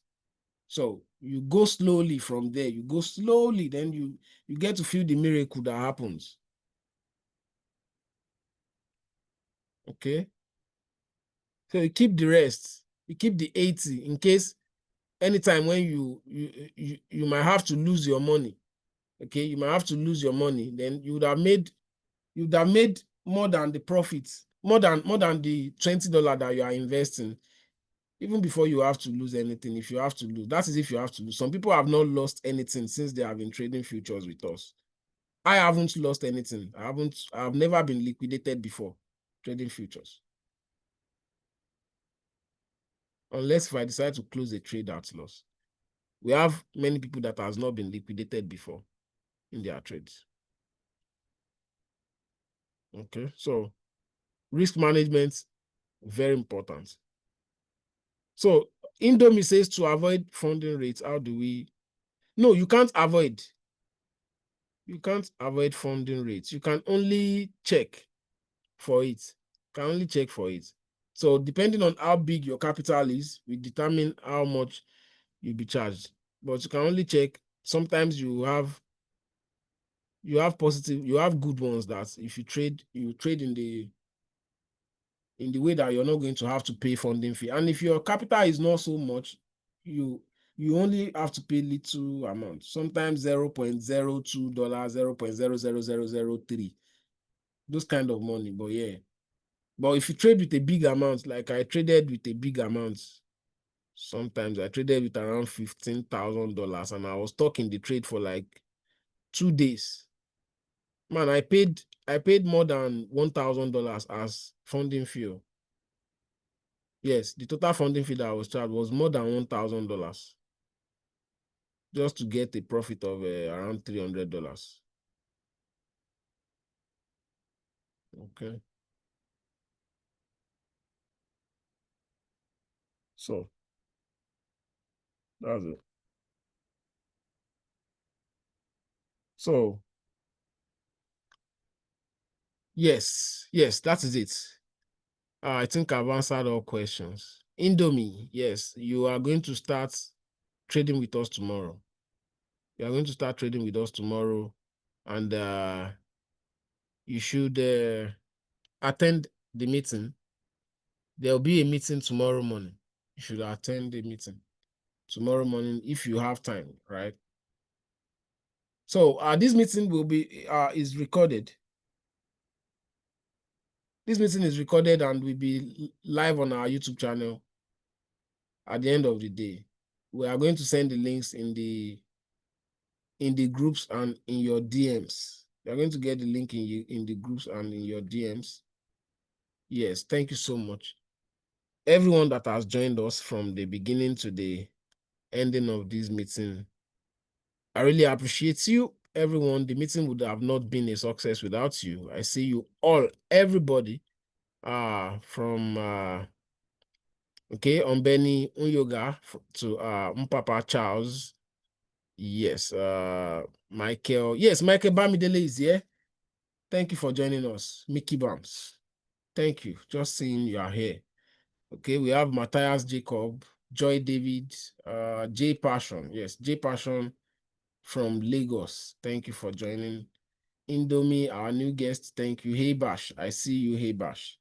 So you go slowly from there. You go slowly, then you get to feel the miracle that happens. Okay. So you keep the rest. You keep the 80 in case anytime when you might have to lose your money. Okay, you might have to lose your money. Then you would have made more than the profits, more than the $20 that you are investing. Even before you have to lose anything, if you have to lose, that is if you have to lose. Some people have not lost anything since they have been trading futures with us. I haven't lost anything. I've never been liquidated before trading futures. Unless if I decide to close a trade at loss. We have many people that has not been liquidated before in their trades. Okay, so risk management, very important. So Indomie says to avoid funding rates, how do we? No, you can't avoid. You can't avoid funding rates. You can only check for it. You can only check for it. So depending on how big your capital is, we determine how much you'll be charged. But you can only check sometimes you have positive, you have good ones that if you trade in the way that you're not going to have to pay funding fee. And if your capital is not so much, you only have to pay little amount, sometimes $0.02, $0.00003, those kind of money. But yeah, but if you trade with a big amount, like I traded with a big amount, sometimes I traded with around $15,000, and I was stuck in the trade for like 2 days. Man, I paid more than $1,000 as funding fee. Yes, the total funding fee that I was charged was more than $1,000 just to get a profit of around $300. Okay. So that's it. So yes, that is it. I think I've answered all questions. Indomie, yes, you are going to start trading with us tomorrow. You are going to start trading with us tomorrow, and you should attend the meeting. There'll be a meeting tomorrow morning. You should attend the meeting tomorrow morning if you have time, right? So this meeting will be is recorded. This meeting is recorded and will be live on our YouTube channel at the end of the day. We are going to send the links in the groups and in your DMs. You're going to get the link in the groups and in your DMs. Yes, thank you so much. Everyone that has joined us from the beginning to the ending of this meeting, I really appreciate you. Everyone, the meeting would have not been a success without you. I see you all, everybody, from okay, Umbeni Unyoga to Mpapa Charles. Yes, Michael. Yes, Michael Bamidele is here. Thank you for joining us. Mickey Bams. Thank you. Just seeing you are here. Okay, we have Matthias Jacob, Joy David, J Passion. Yes, J Passion from Lagos. Thank you for joining. Indomie, our new guest. Thank you. Hey Bash. I see you. Hey Bash.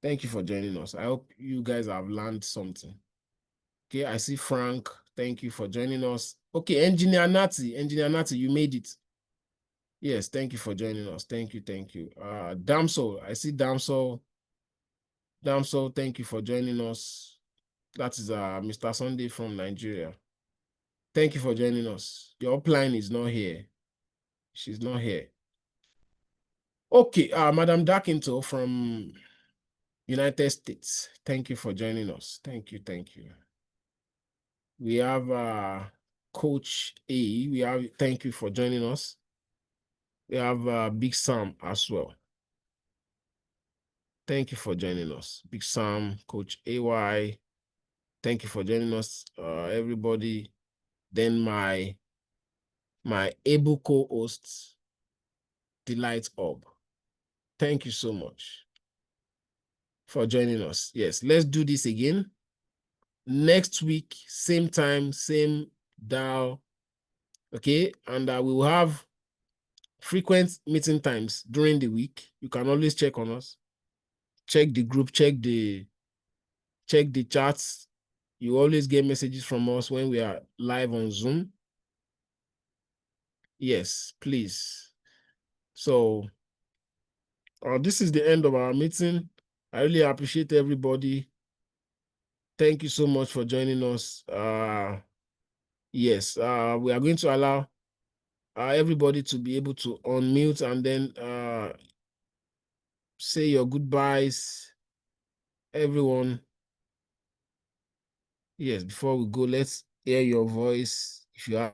Thank you for joining us. I hope you guys have learned something. Okay, I see Frank. Thank you for joining us. Okay, Engineer Nati, you made it. Yes, thank you for joining us. Thank you. Damsel, I see Damsel. Damsel, thank you for joining us. That is Mr. Sunday from Nigeria. Thank you for joining us. Your upline is not here. She's not here. Okay, Madam Darkinto from United States. Thank you for joining us. Thank you. We have Coach A. Thank you for joining us. We have Big Sam as well. Thank you for joining us. Big Sam, Coach AY. Thank you for joining us, everybody. Then my able co-host, Delight Orb. Thank you so much for joining us. Yes, let's do this again. Next week, same time, same dial. Okay, and we will have frequent meeting times during the week. You can always check on us. Check the group, check the chats. You always get messages from us when we are live on Zoom. Yes, please. So this is the end of our meeting. I really appreciate everybody. Thank you so much for joining us. Yes, we are going to allow everybody to be able to unmute and then say your goodbyes, everyone. Yes, before we go, let's hear your voice. If you have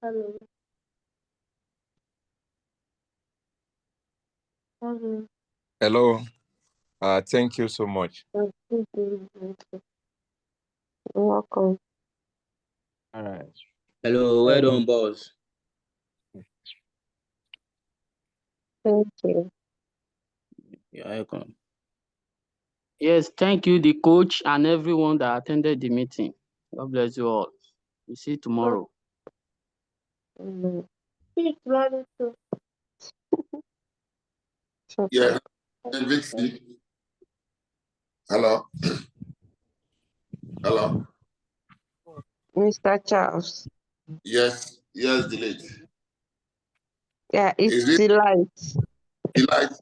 Hello. Hello. Hello. Thank you so much. You're welcome. All right. Hello, well done, boss. Thank you. You're welcome. Yes, thank you, the coach and everyone that attended the meeting. God bless you all. We'll see you tomorrow. He's ready to. Yeah, Vixie. Hello. Hello. Mr. Charles. Yes, yes, delete. Yeah, it's Is it delight. delight?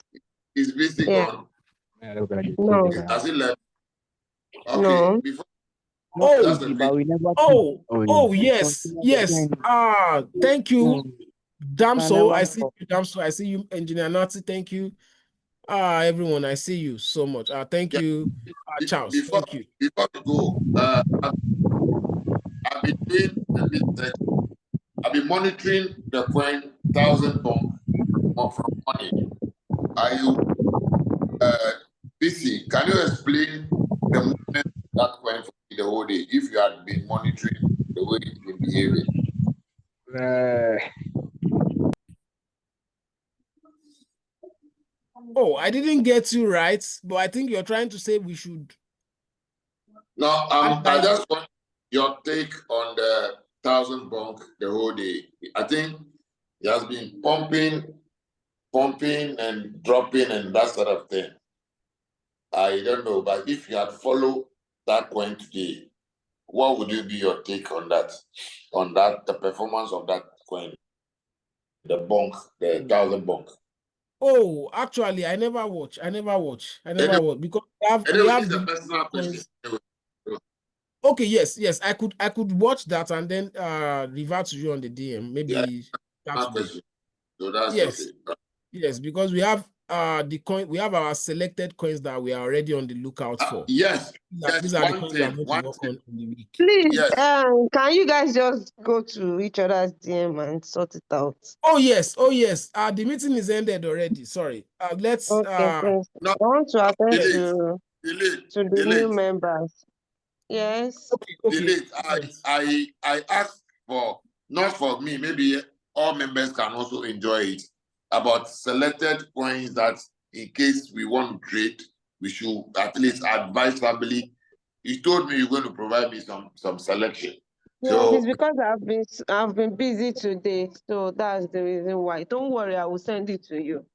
Is busy Yeah. gone? No. Has it left? Okay, No. before Oh, just a bit. yes, yes. Thank you, Damso. I see you, Damso. I see you, Engineer Nazi. Thank you. Everyone, I see you so much. Thank Yeah, you, Charles. before Thank you. before we go, I've been doing a bit that I've been monitoring the coin thousand bond from money. Are you busy? Can you explain the movement of that coin for me the whole day if you had been monitoring the way it's been behaving? Oh, I didn't get you right, but I think you're trying to say we should No, I advise. just want your take on the thousand bunk the whole day. I think it has been pumping and dropping and that sort of thing. I don't know, but if you had followed that coin today, what would you be your take on that? On that, the performance of that coin, the bunk, the thousand bunk. Oh, actually, I never watch. Anyway, Because we anyway, this have is a the personal question. coins. Anyway, Okay, yes. I could watch that and then revert to you on the DM yeah, maybe personal Saturday. question. So that's Yes, okay. yes, because we have we have our selected coins that we are already on the lookout for. Yes, These yes, are the coins we are going to one work thing. on in the week. Please, Yes. can you guys just go to each other's DM and sort it out? Oh yes. The meeting is ended already. Sorry. Let's Okay, thanks. No, I want to attend delete, to the new members. Yes. okay. delete. Yes. I asked for, not for me, maybe all members can also enjoy it, about selected coins that in case we want to trade, we should at least advise family. You told me you're going to provide me some selection. Yes, it's So because I've been busy today, so that's the reason why. Don't worry, I will send it to you.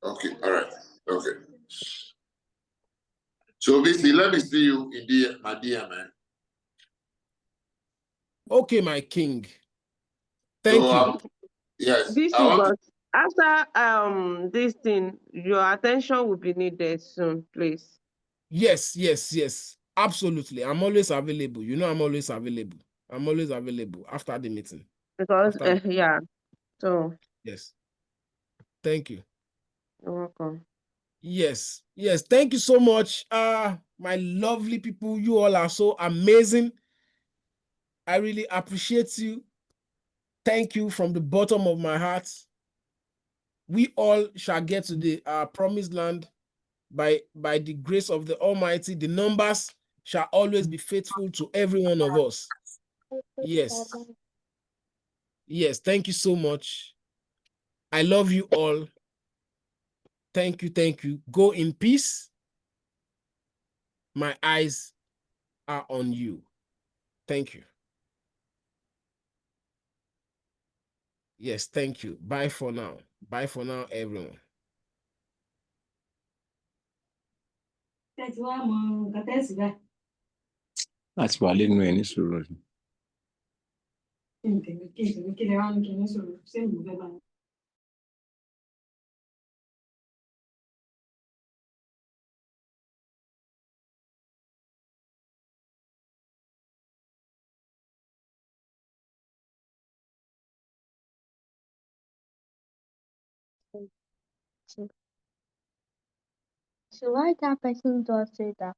okay, all right, okay. So basically, let me see you in my DM, man. Okay, my king. Thank So you. yes, This I is want to. but after this thing, your attention will be needed soon, please. Yes. Absolutely. I'm always available. You know I'm always available. I'm always available after the meeting. Because yeah. So Yes. Thank you. you're welcome. Yes. Thank you so much. My lovely people, you all are so amazing. I really appreciate you. Thank you from the bottom of my heart. We all shall get to the promised land by the grace of the Almighty. The numbers shall always be faithful to every one of us. Yes. Thank you so much. I love you all. Thank you. Go in peace. My eyes are on you. Thank you. Yes, thank you. Bye for now. Bye for now, everyone. That's why I didn't know any sùúrù. So why that person does say that?